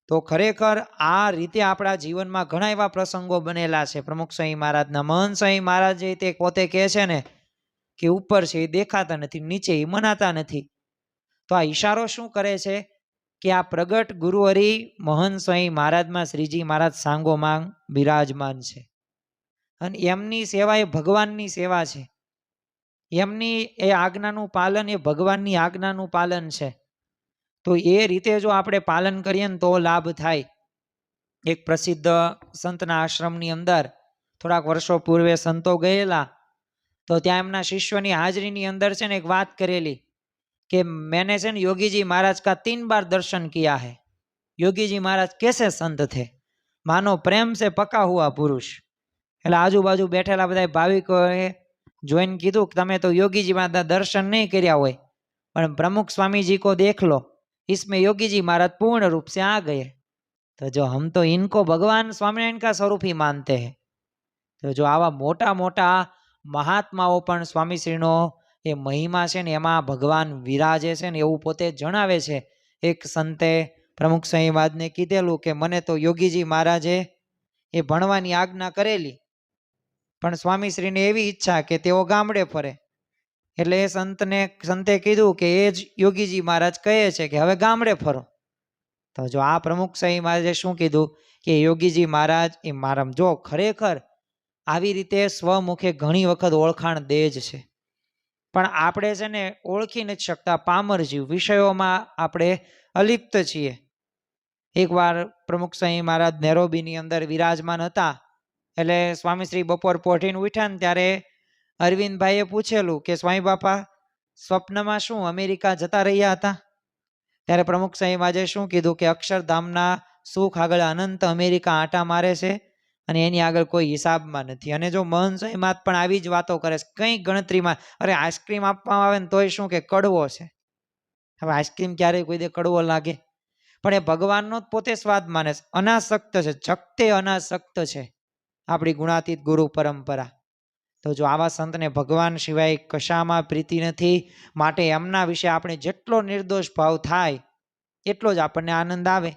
તો ખરેખર આ રીતે આપણા જીવનમાં ઘણા એવા પ્રસંગો બનેલા છે. પ્રમુખ સ્વામી મહારાજના, મહંત સ્વામી મહારાજ તે પોતે કહે છે ને કે ઉપર છે એ દેખાતા નથી, નીચે એ મનાતા નથી. તો આ ઈશારો શું કરે છે કે આ પ્રગટ ગુરુહરિ મહંત સ્વામી મહારાજમાં શ્રીજી મહારાજ સાંગોમાં બિરાજમાન છે અને એમની સેવા એ ભગવાનની સેવા છે. એમની એ આજ્ઞાનું પાલન એ ભગવાનની આજ્ઞાનું પાલન છે. તો એ રીતે જો આપણે પાલન કરીએ ને તો લાભ થાય. એક પ્રસિદ્ધ સંતના આશ્રમની અંદર થોડાક વર્ષો પૂર્વે સંતો ગયેલા, તો ત્યાં એમના શિષ્યોની હાજરીની અંદર છે ને એક વાત કરેલી કે मैंने છે ને યોગીજી महाराज का 3 बार दर्शन किया है। योगी जी महाराज कैसे संत थे, मानो प्रेम से पका हुआ पुरुष। એટલે આજુબાજુ બેઠેલા બધા ભાવિકોએ જોઈને કીધું કે તમે તો યોગીજી महाराज દર્શન નહીં કર્યા હોય, પણ प्रमुख स्वामी जी को देख लो, इसमें योगी जी महाराज पूर्ण रूप से आ गए। तो जो हम तो इनको भगवान स्वामिनारायण का स्वरूप ही मानते हैं। तो जो आवा मोटा मोटा महात्माओं पण स्वामीश्रीनो એ મહિમા છે ને એમાં ભગવાન વિરાજે છે ને એવું પોતે જણાવે છે। એક સંતે પ્રમુખ સ્વામી મહારાજને કીધેલું કે મને તો યોગીજી મહારાજે એ ભણવાની આજ્ઞા કરેલી, પણ સ્વામીશ્રીને એવી ઈચ્છા કે તેઓ ગામડે ફરે, એટલે એ સંતે કીધું કે એ જ યોગીજી મહારાજ કહે છે કે હવે ગામડે ફરો। તો જો આ પ્રમુખ સ્વામી મહારાજે શું કીધું કે યોગીજી મહારાજ એ મારા જો ખરેખર આવી રીતે સ્વમુખે ઘણી વખત ઓળખાણ દે જ છે, પણ આપણે છે ને ઓળખી નથી શકતા, પામર જીવ, વિષયોમાં આપણે અલિપ્ત છીએ। એકવાર પ્રમુખ સ્વામી મહારાજ નેરોબીની અંદર વિરાજમાન હતા, એટલે સ્વામીશ્રી બપોર પોઢીને ઉઠ્યા ને ત્યારે અરવિંદભાઈએ પૂછેલું કે સ્વામી બાપા સ્વપ્નમાં શું અમેરિકા જતા રહ્યા હતા? ત્યારે પ્રમુખ સ્વામી મહારાજે શું કીધું કે અક્ષરધામના સુખ આગળ અનંત અમેરિકા આંટા મારે છે અને એની આગળ કોઈ હિસાબમાં નથી। અને જો મહંત સ્વામી મહારાજ પણ આવી જ વાતો કરે છે, કંઈ ગણતરીમાં, અરે આઈસ્ક્રીમ આપવામાં આવે ને તોય શું કે કડવો છે। હવે આઈસ્ક્રીમ ક્યારેય કોઈ દે કડવો લાગે? પણ એ ભગવાનનો જ પોતે સ્વાદ માને છે, અનાસક્ત છે, જગતે અનાસક્ત છે આપણી ગુણાતીત ગુરુ પરંપરા। તો જો આવા સંતને ભગવાન સિવાય કશામાં પ્રીતિ નથી, માટે એમના વિશે આપણે જેટલો નિર્દોષ ભાવ થાય એટલો જ આપણને આનંદ આવે।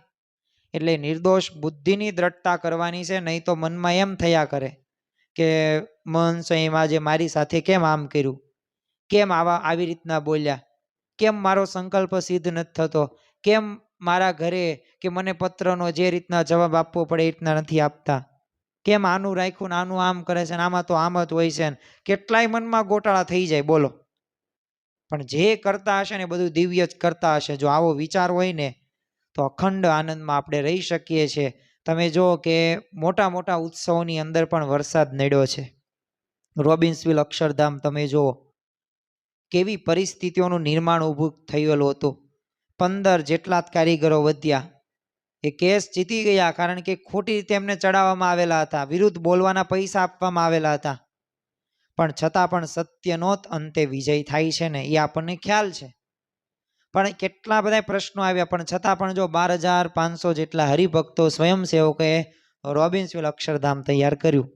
એટલે નિર્દોષ બુદ્ધિની દ્રઢતા કરવાની છે, નહીં તો મનમાં એમ થયા કરે કે મહંત સ્વામીમાં જે મારી સાથે કેમ આમ કર્યું, કેમ આવી રીતના બોલ્યા, કેમ મારો સંકલ્પ સિદ્ધ નથી થતો, કેમ મારા ઘરે કે મને પત્રનો જે રીતના જવાબ આપવો પડે એ રીતના નથી આપતા, કેમ આનું રાખ્યું ને આનું આમ કરે છે ને આમાં તો આમ જ હોય છે ને, કેટલાય મનમાં ગોટાળા થઈ જાય બોલો। પણ જે કરતા હશે ને બધું દિવ્ય જ કરતા હશે। જો આવો વિચાર હોય ને તો અખંડ આનંદમાં આપણે રહી શકીએ છીએ। તમે જો કે મોટા મોટા ઉત્સવોની અંદર પણ વરસાદ નડ્યો છે। રોબિન્સવિલ અક્ષરધામ તમે જુઓ કેવી પરિસ્થિતિઓનું નિર્માણ ઊભું થયેલું હતું। 15 જેટલા જ કારીગરો વધ્યા, એ કેસ જીતી ગયા કારણ કે ખોટી રીતે એમને ચડાવવામાં આવેલા હતા, વિરુદ્ધ બોલવાના પૈસા આપવામાં આવેલા હતા, પણ છતાં પણ સત્યનો જ અંતે વિજય થાય છે ને એ આપણને ખ્યાલ છે। પણ કેટલા બધા પ્રશ્નો આવ્યા, પણ છતાં પણ જો 12,500 જેટલા હરિભક્તો સ્વયંસેવકોએ રોબિન્સવિલ અક્ષરધામ તૈયાર કર્યું।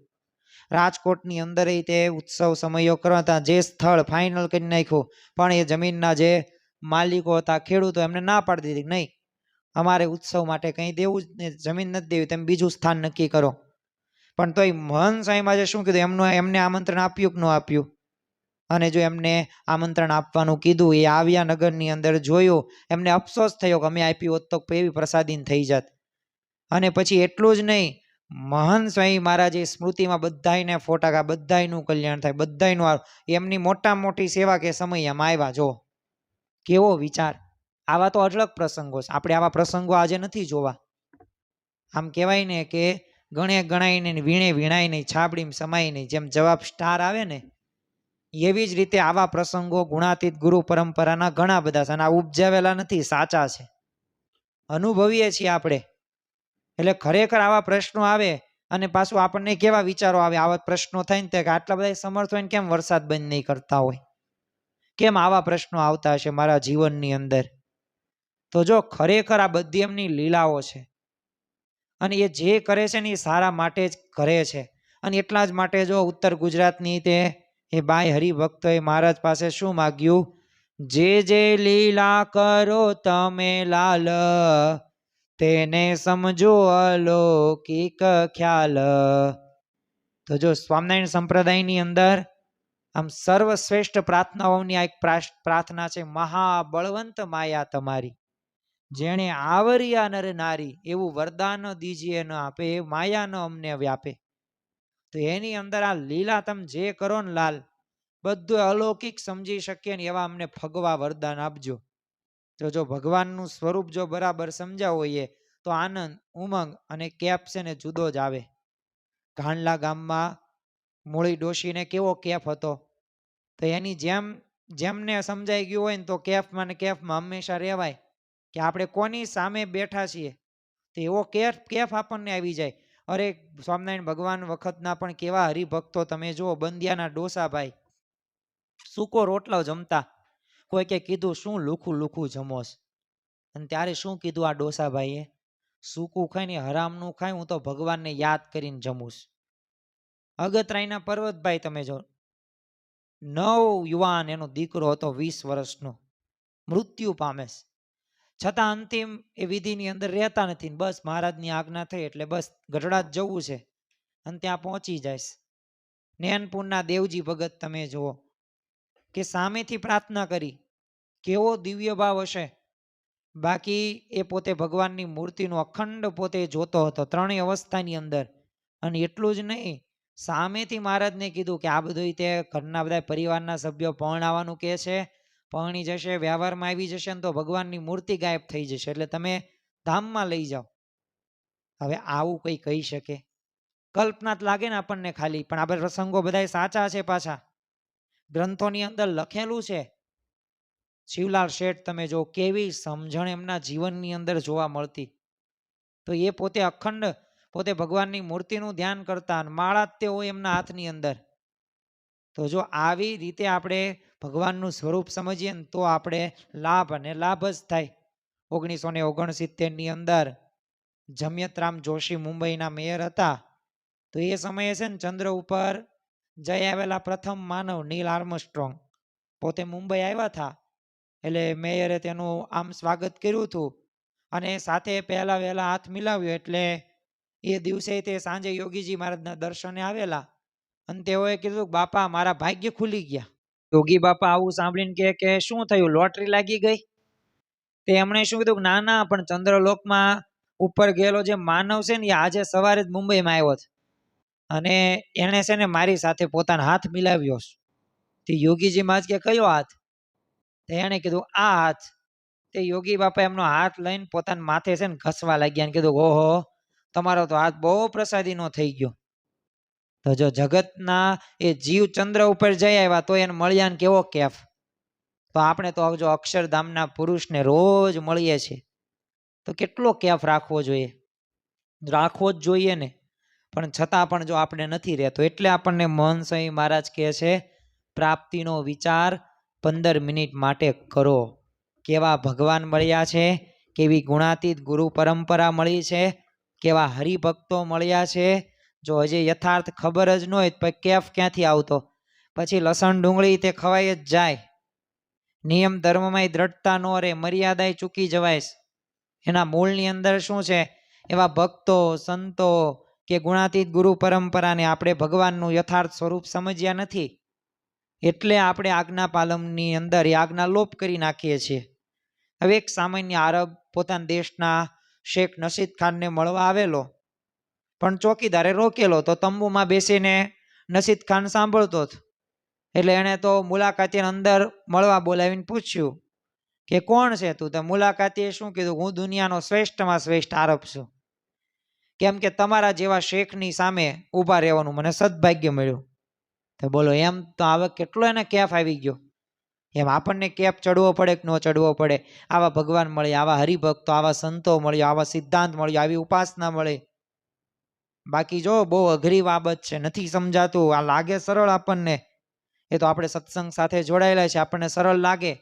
રાજકોટની અંદર તે ઉત્સવ સમયો કરવા હતા, જે સ્થળ ફાઇનલ કરી નાખ્યું, પણ એ જમીનના જે માલિકો હતા, ખેડૂતો, એમને ના પાડી દીધી, નહીં અમારે ઉત્સવ માટે કંઈ દેવું જ નહીં, જમીન નથી દેવી, તમે બીજું સ્થાન નક્કી કરો। પણ તોય મહંત સ્વામીમાં શું કીધું, એમને આમંત્રણ આપ્યું કે ન આપ્યું? અને જો એમને આમંત્રણ આપવાનું કીધું, એ આવ્યા નગરની અંદર, જોયું, એમને અફસોસ થયો કે અમે આપ્યું હોત તો એવી પ્રસાદીન થઈ જાત। અને પછી એટલું જ નહીં, મહંત સ્વામી મહારાજે સ્મૃતિમાં બધાયને ફોટા, બધાયનું કલ્યાણ થાય, બધાયનું, એમની મોટામાં મોટી સેવા કે સમય એમ આવ્યા। જો કેવો વિચાર! આવા તો અઢળક પ્રસંગો છે, આપણે આવા પ્રસંગો આજે નથી જોવા। આમ કહેવાય ને કે ગણે ગણાય ને વીણે વીણાય નહીં, છાબડીમાં સમાય નહીં, જેમ જવાબ સ્ટાર આવે ને એવી જ રીતે આવા પ્રસંગો ગુણાતીત ગુરુ પરંપરાના ઘણા બધા છે, અને આ ઉપજાવેલા નથી, સાચા છે, અનુભવીએ છીએ આપણે। એટલે ખરેખર આવા પ્રશ્નો આવે અને પાછું આપણને કેવા વિચારો આવે, આવા પ્રશ્નો થાય ને કે આટલા બધા સમર્થ હોય ને કેમ વરસાદ બંધ નહીં કરતા હોય, કેમ આવા પ્રશ્નો આવતા હશે મારા જીવનની અંદર? તો જો ખરેખર આ બધી એમની લીલાઓ છે, અને એ જે કરે છે ને એ સારા માટે જ કરે છે। અને એટલા જ માટે જો ઉત્તર ગુજરાતની તે એ બાઈ હરિભક્તોએ મહારાજ પાસે શું માગ્યું, જે જે લીલા કરો તમે લાલ, તેને સમજો અલૌકિક ખ્યાલ। તો જો સ્વામિનારાયણ સંપ્રદાયની અંદર આમ સર્વશ્રેષ્ઠ પ્રાર્થનાઓની આ એક પ્રાર્થના છે, મહાબળવંત માયા તમારી, જેણે આવર્યા નર નારી, એવું વરદાન દીજીએ ન આપે, એ માયા ન અમને વ્યાપે। તો એની અંદર આ લીલા તમે જે કરો ને લાલ, બધું અલૌકિક સમજી શકીએ ને એવા અમને ફગવા વરદાન આપજો। તો જો ભગવાનનું સ્વરૂપ જો બરાબર સમજ્યા હોઈએ તો આનંદ, ઉમંગ અને કેપ છે ને જુદો જ આવે। ઘાણલા ગામમાં મૂળી ડોશીને કેવો કેફ હતો, તો એની જેમને સમજાઈ ગયું હોય ને તો કેફમાં ને કેફમાં હંમેશા રહેવાય કે આપણે કોની સામે બેઠા છીએ, તો એવો કેફ આપણને આવી જાય. અરે સ્વામિનારાયણ ભગવાન વખતના પણ કેવા હરિભક્તો તમે જુઓ, બંદિયાના ડોસાભાઈ સૂકો રોટલો જમતા. કોઈ કે કીધું શું લુખું લુખું જમોસ, અને ત્યારે શું કીધું આ ડોસાભાઈએ, સૂકું ખાઈને હરામનું ખાય, હું તો ભગવાનને યાદ કરીને જમું. અગતરાયના પર્વતભાઈ તમે જો, નવ યુવાન એનો દીકરો હતો 20 વર્ષનો, મૃત્યુ પામે, છતાં અંતિમ એ વિધિની અંદર રહેતા નથી. બસ મહારાજની આજ્ઞા થઈ એટલે બસ ગઢડા જ જવું છે અને ત્યાં પહોંચી જાય. નૈનપુરના દેવજી ભગત તમે જુઓ કે સામેથી પ્રાર્થના કરી, કેવો દિવ્ય ભાવ હશે. બાકી એ પોતે ભગવાનની મૂર્તિનું અખંડ પોતે જોતો હતો ત્રણેય અવસ્થાની અંદર. અને એટલું જ નહીં, સામેથી મહારાજને કીધું કે આ બધું તે ઘરના બધા પરિવારના સભ્યો પરણાવવાનું કહે છે, પરણી જશે, વ્યવહારમાં આવી જશે ને તો ભગવાનની મૂર્તિ ગાયબ થઈ જશે, એટલે તમે ધામમાં લઈ જાઓ. હવે આવું કઈ કહી શકે? કલ્પના જ લાગે ને આપણને ખાલી, પણ આ બધા પ્રસંગો બધા સાચા છે. પાછા ગ્રંથોની અંદર લખેલું છે. શિવલાલ શેઠ તમે જો, કેવી સમજણ એમના જીવનની અંદર જોવા મળતી. તો એ પોતે અખંડ પોતે ભગવાનની મૂર્તિનું ધ્યાન કરતા, માળા જ તે હોય એમના હાથની અંદર. તો જો આવી રીતે આપણે ભગવાનનું સ્વરૂપ સમજીએ ને તો આપણે લાભ અને લાભ જ થાય. 1969ની અંદર જમ્યતરામ જોશી મુંબઈના મેયર હતા. તો એ સમયે છે ને ચંદ્ર ઉપર જઈ આવેલા પ્રથમ માનવ નીલ આર્મસ્ટ્રોંગ પોતે મુંબઈ આવ્યા હતા. એટલે મેયરે તેનું આમ સ્વાગત કર્યું હતું અને સાથે પહેલા વહેલા હાથ મિલાવ્યો. એટલે એ દિવસે તે સાંજે યોગીજી મહારાજના દર્શને આવેલા અને તેઓએ કીધું, બાપા મારા ભાગ્ય ખુલી ગયા. યોગી બાપા આવું સાંભળીને કે શું થયું, લોટરી લાગી ગઈ? તે એમણે શું કીધું, ના ના, પણ ચંદ્રલોકમાં ઉપર ગયેલો જે માનવ છે ને એ આજે સવારે જ મુંબઈમાં આવ્યો છે અને એને છે ને મારી સાથે પોતાનો હાથ મિલાવ્યો. તે યોગીજી મહારાજ કે કયો હાથ? તો એને કીધું આ હાથ. તે યોગી બાપા એમનો હાથ લઈને પોતાના માથે છે ને ઘસવા લાગ્યા અને કીધું, ઓહો તમારો તો હાથ બહુ પ્રસાદીનો થઈ ગયો. તો જો જગતના એ જીવ ચંદ્ર ઉપર જઈ આવ્યા તો એને મળ્યા ને કેવો કેફ. તો આપણે તો જો અક્ષરધામના પુરુષને રોજ મળીએ છીએ તો કેટલો કેફ રાખવો જોઈએ? રાખવો જ જોઈએ ને. પણ છતાં પણ જો આપણે નથી રહેતો, એટલે આપણને મોહન સ્વામી મહારાજ કહે છે, પ્રાપ્તિનો વિચાર 15 મિનિટ માટે કરો. કેવા ભગવાન મળ્યા છે, કેવી ગુણાતીત ગુરુ પરંપરા મળી છે, કેવા હરિભક્તો મળ્યા છે. જો હજી યથાર્થ ખબર જ ન હોય તો કેફ ક્યાંથી આવતો? પછી લસણ ડુંગળી તે ખવાય જ જાય. નિયમ ધર્મમાં દ્રઢતા નો રહે, મર્યાદા ચૂકી જવાય. એના મૂળની અંદર શું છે? એવા ભક્તો સંતો કે ગુણાતીત ગુરુ પરંપરાને આપણે ભગવાનનું યથાર્થ સ્વરૂપ સમજ્યા નથી. એટલે આપણે આજ્ઞા પાલનની અંદર એ આજ્ઞા લોપ કરી નાખીએ છીએ. હવે એક સામાન્ય આરબ પોતાના દેશના શેખ નસીદ ખાનને મળવા આવેલો, પણ ચોકીદારે રોકેલો. તો તંબુમાં બેસીને નસીદ ખાન સાંભળતો હતો. એટલે એણે તો મુલાકાતીને અંદર મળવા બોલાવીને પૂછ્યું કે કોણ છે તું? તો મુલાકાતીએ શું કીધું, હું દુનિયાનો શ્રેષ્ઠમાં શ્રેષ્ઠ આરબ છું. કેમ કે તમારા જેવા શેખની સામે ઊભા રહેવાનું મને સદભાગ્ય મળ્યું. તો બોલો, એમ તો હવે કેટલો એને કેફ આવી ગયો. એમ આપણને કેફ ચડવો પડે કે ન ચડવો પડે? આવા ભગવાન મળે, આવા હરિભક્તો, આવા સંતો મળ્યો, આવા સિદ્ધાંત મળ્યો, આવી ઉપાસના મળે. બાકી જો બહુ અઘરી બાબત છે, નથી સમજાતું. આ લાગે સરળ આપણને, એ તો આપણે સત્સંગ સાથે જોડાયેલા છે, આપણને સરળ લાગે,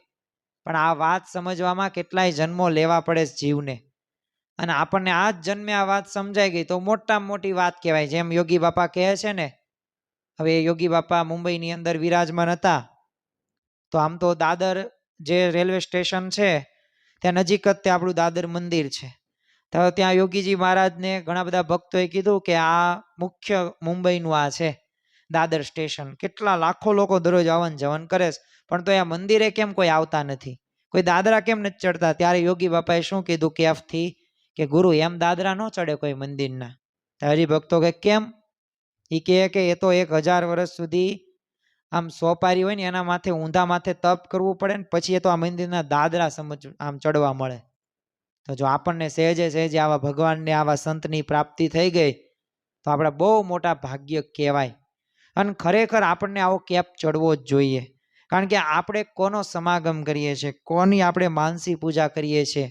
પણ આ વાત સમજવામાં કેટલાય જન્મો લેવા પડે જીવને. અને આપણને આ જ જન્મે આ વાત સમજાઈ ગઈ તો મોટામાં મોટી વાત કહેવાય. જેમ યોગી બાપા કહે છે ને, હવે યોગી બાપા મુંબઈની અંદર વિરાજમાન હતા. તો આમ તો દાદર જે રેલવે સ્ટેશન છે ત્યાં નજીક જ તે આપણું દાદર મંદિર છે. તો ત્યાં યોગીજી મહારાજને ઘણા બધા ભક્તોએ કીધું કે આ મુખ્ય મુંબઈનું આ છે દાદર સ્ટેશન. કેટલા લાખો લોકો દરરોજ આવન જવન કરે છે, પણ તો આ મંદિરે કેમ કોઈ આવતા નથી? કોઈ દાદરા કેમ નથી ચડતા? ત્યારે યોગી બાપાએ શું કીધું કેફથી કે ગુરુ એમ દાદરા ન ચડે કોઈ મંદિરના. હરિભક્તો કે કેમ? એ કહે કે એ તો 1000 વર્ષ સુધી આમ સોપારી હોય ને એના માથે ઊંધા માથે તપ કરવું પડે ને પછી એ તો આ મંદિરના દાદરા આમ ચડવા મળે. તો જો આપણને સહેજે સહેજે આવા ભગવાનને આવા સંતની પ્રાપ્તિ થઈ ગઈ તો આપણા બહુ મોટા ભાગ્ય કહેવાય. અને ખરેખર આપણને આવો કેપ ચડવો જ જોઈએ. કારણ કે આપણે કોનો સમાગમ કરીએ છીએ, કોની આપણે માનસી પૂજા કરીએ છીએ,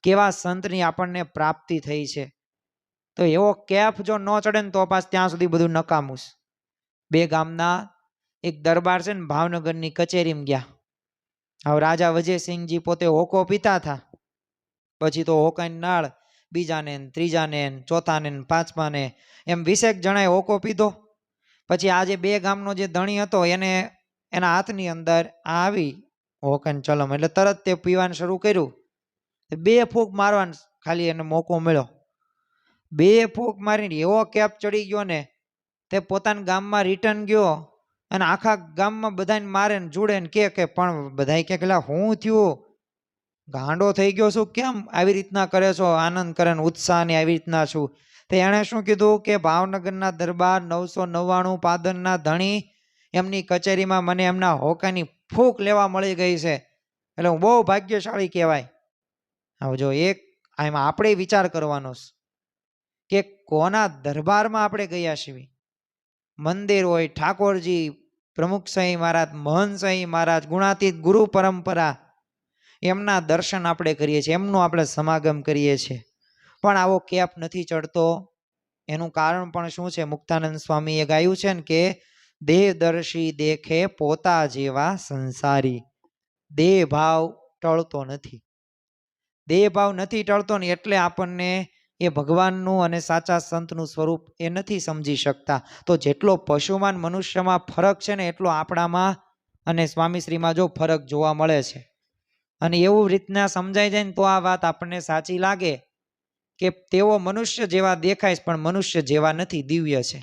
કેવા સંતની આપણને પ્રાપ્તિ થઈ છે. તો એવો કેપ જો ન ચડે ને તો પાછ ત્યાં સુધી બધું નકામું. બે ગામના એક દરબાર છે ને ભાવનગરની કચેરીમાં ગયા. હવે રાજા વજયસિંહજી પોતે હોકો પીતા હતા. પછી તો હોકાની નાળ બીજાને, ત્રીજાને, ચોથાને, પાંચમાને એમ 20 જણાએ હોકો પીધો. પછી આજે બે ગામનો જે ધણી હતો એને એના હાથની અંદર આવી હોકાની ચલમ, એટલે તરત તે પીવાનું શરૂ કર્યું. 2 ફૂંક મારવાનો ખાલી એને મોકો મળ્યો. 2 ફૂંક મારીને એવો કેપ ચડી ગયો ને, તે પોતાના ગામમાં રિટર્ન ગયો અને આખા ગામમાં બધાને મારે ને જોડે ને કે પણ બધા કે હું થયું, ગાંડો થઈ ગયો છું, કેમ આવી રીતના કરે છો, આનંદ કરે ને ઉત્સાહ ને આવી રીતના છું. તો એણે શું કીધું કે ભાવનગરના દરબાર 999 પાદરના ધણી એમની કચેરીમાં મને એમના હોકાની ફૂંક લેવા મળી ગઈ છે, એટલે હું બહુ ભાગ્યશાળી કહેવાય. હવે જો એક આમાં આપણે વિચાર કરવાનો કે કોના દરબારમાં આપણે ગયા છીએ. મંદિર હોય, ઠાકોરજી, પ્રમુખ સાંઈ મહારાજ, મહંત સાંઈ મહારાજ, ગુણાતીત ગુરુ પરંપરા, એમના દર્શન આપણે કરીએ છીએ, એમનું આપણે સમાગમ કરીએ છીએ, પણ આવો કેપ નથી ચડતો. એનું કારણ પણ શું છે? મુક્તાનંદ સ્વામીએ ગાયું છે ને કે દેહદર્શી દેખે પોતા જેવા સંસારી. દેહ ભાવ ટળતો નથી. દેહ ભાવ નથી ટળતો ને એટલે આપણને એ ભગવાનનું અને સાચા સંતનું સ્વરૂપ એ નથી સમજી શકતા. તો જેટલો પશુમાન મનુષ્યમાં ફરક છે ને એટલો આપણામાં અને સ્વામીશ્રીમાં જો ફરક જોવા મળે છે. અને એવું રીતના સમજાઈ જાય ને તો આ વાત આપણને સાચી લાગે કે તેઓ મનુષ્ય જેવા દેખાય પણ મનુષ્ય જેવા નથી, દિવ્ય છે.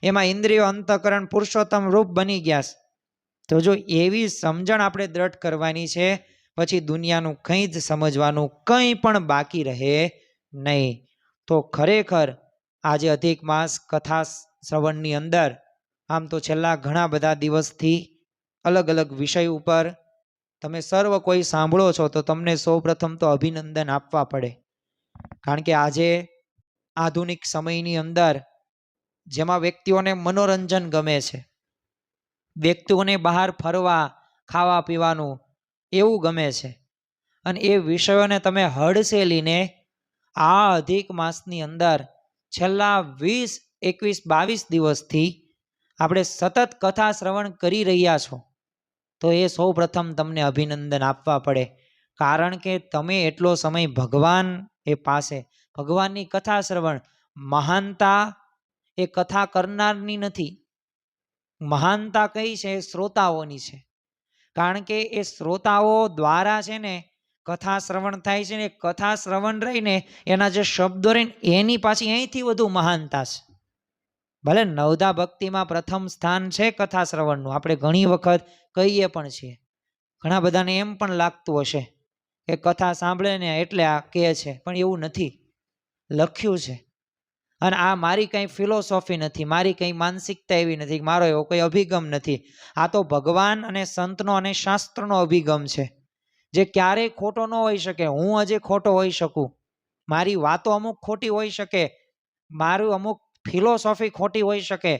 એમાં ઇન્દ્રિયો, અંતઃકરણ પુરુષોત્તમ રૂપ બની ગયા છે. તો જો એવી સમજણ આપણે દ્રઢ કરવાની છે, પછી દુનિયાનું કંઈ જ સમજવાનું કંઈ પણ બાકી રહે નહીં. તો ખરેખર આજે અધિક માસ કથા શ્રવણની અંદર આમ તો છેલ્લા ઘણા બધા દિવસથી અલગ અલગ વિષય ઉપર તમે સર્વ કોઈ સાંભળો છો તો તમને સૌ પ્રથમ તો અભિનંદન આપવા પડે. કારણ કે આજે આધુનિક સમયની અંદર જેમાં વ્યક્તિઓને મનોરંજન ગમે છે, વ્યક્તિઓને બહાર ફરવા, ખાવા પીવાનું એવું ગમે છે, અને એ વિષયોને તમે હડસેલીને આ અધિક માસની અંદર છેલ્લા 20, 21, 22 દિવસથી આપણે સતત કથા શ્રવણ કરી રહ્યા છો, તો એ સૌ પ્રથમ તમને અભિનંદન આપવા પડે. કારણ કે તમે એટલો સમય ભગવાન એ પાસે, ભગવાનની કથા શ્રવણ, મહાનતા એ કથા કરનારની નથી, મહાનતા કઈ છે? શ્રોતાઓની છે. કારણ કે એ શ્રોતાઓ દ્વારા છે ને કથા શ્રવણ થાય છે ને, કથા શ્રવણ રહીને એના જે શબ્દો રહીને એની પાછી અહીંથી વધુ મહાનતા છે. ભલે નવધા ભક્તિમાં પ્રથમ સ્થાન છે કથા શ્રવણનું, આપણે ઘણી વખત કહીએ પણ છીએ. ઘણા બધાને એમ પણ લાગતું હશે કે કથા સાંભળે ને એટલે આ કહે છે, પણ એવું નથી. લખ્યું છે. અને આ મારી કંઈ ફિલોસોફી નથી, મારી કંઈ માનસિકતા એવી નથી, મારો એવો કોઈ અભિગમ નથી. આ તો ભગવાન અને સંતનો અને શાસ્ત્રનો અભિગમ છે, જે ક્યારેય ખોટો ન હોઈ શકે. હું આજે ખોટો હોઈ શકું, મારી વાતો અમુક ખોટી હોઈ શકે, મારું અમુક ફિલોસોફી ખોટી હોઈ શકે,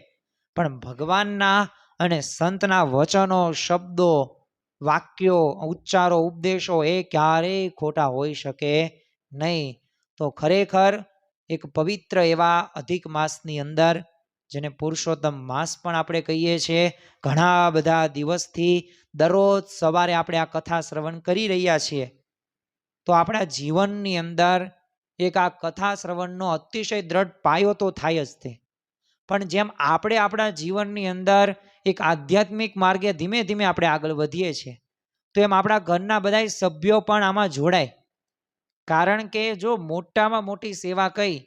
પણ ભગવાનના અને સંતના વચનો, શબ્દો, વાક્યો, ઉચ્ચારો, ઉપદેશો એ ક્યારેય ખોટા હોઈ શકે નહીં. તો ખરેખર એક પવિત્ર એવા અધિક માસની અંદર, જેને પુરુષોત્તમ માસ પણ આપણે કહીએ છીએ, ઘણા બધા દિવસથી દરરોજ સવારે આપણે આ કથા શ્રવણ કરી રહ્યા છીએ. તો આપણા જીવનની અંદર એક આ કથા શ્રવણનો અતિશય દ્રઢ પાયો તો થાય જ તે. પણ જેમ આપણે આપણા જીવનની અંદર એક આધ્યાત્મિક માર્ગે ધીમે ધીમે આપણે આગળ વધીએ છીએ, તો એમ આપણા ઘરના બધા સભ્યો પણ આમાં જોડાય. કારણ કે જો મોટામાં મોટી સેવા કઈ,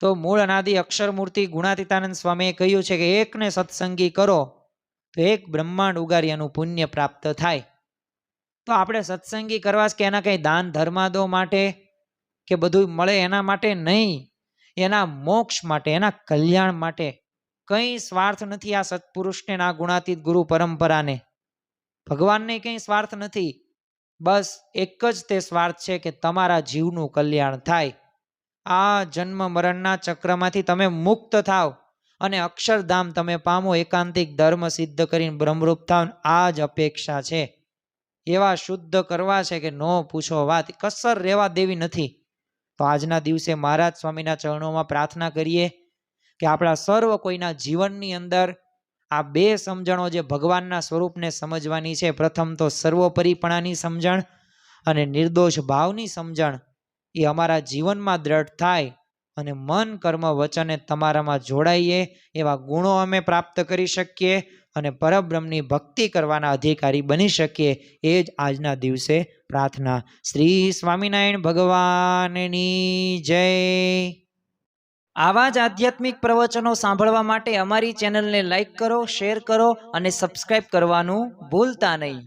તો મૂળ અનાદિ અક્ષરમૂર્તિ ગુણાતીતાનંદ સ્વામીએ કહ્યું છે કે એકને સત્સંગી કરો તો એક બ્રહ્માંડ ઉગાર્યાનું પુણ્ય પ્રાપ્ત થાય. તો આપણે સત્સંગી કરવા કે એના કંઈ દાન ધર્માદો માટે કે બધું મળે એના માટે નહીં, એના મોક્ષ માટે, એના કલ્યાણ માટે. કંઈ સ્વાર્થ નથી આ સત્પુરુષને, આ ગુણાતીત ગુરુ પરંપરાને, ભગવાનને કંઈ સ્વાર્થ નથી. બસ એક જ તે સ્વાર્થ છે કે તમારા જીવનું કલ્યાણ થાય. આ જન્મ મરણના ચક્રમાંથી તમે મુક્ત થાવ અને અક્ષરધામ તમે પામો, એકાંતિક ધર્મ સિદ્ધ કરીને બ્રહ્મરૂપ થાવ, આ જ અપેક્ષા છે. એવા શુદ્ધ કરવા છે કે નો પૂછો વાત, કસર રહેવા દેવી નથી. તો આજના દિવસે મહારાજ સ્વામીના ચરણોમાં પ્રાર્થના કરીએ કે આપણા સર્વ કોઈના જીવનની અંદર આ બે સમજણો જે ભગવાનના સ્વરૂપને સમજવાની છે, પ્રથમ તો સર્વોપરીપણાની સમજણ અને નિર્દોષ ભાવની સમજણ, એ અમારા જીવનમાં દ્રઢ થાય અને મન કર્મ વચને તમારામાં જોડાઈએ એવા ગુણો અમે પ્રાપ્ત કરી શકીએ અને પરબ્રહ્મની ભક્તિ કરવાના અધિકારી બની શકીએ. એ જ આજના દિવસે પ્રાર્થના. શ્રી સ્વામિનારાયણ ભગવાનની જય. આવા જ આધ્યાત્મિક પ્રવચનો સાંભળવા માટે અમારી ચેનલને લાઈક કરો, શેર કરો અને સબસ્ક્રાઇબ કરવાનું ભૂલતા નહીં.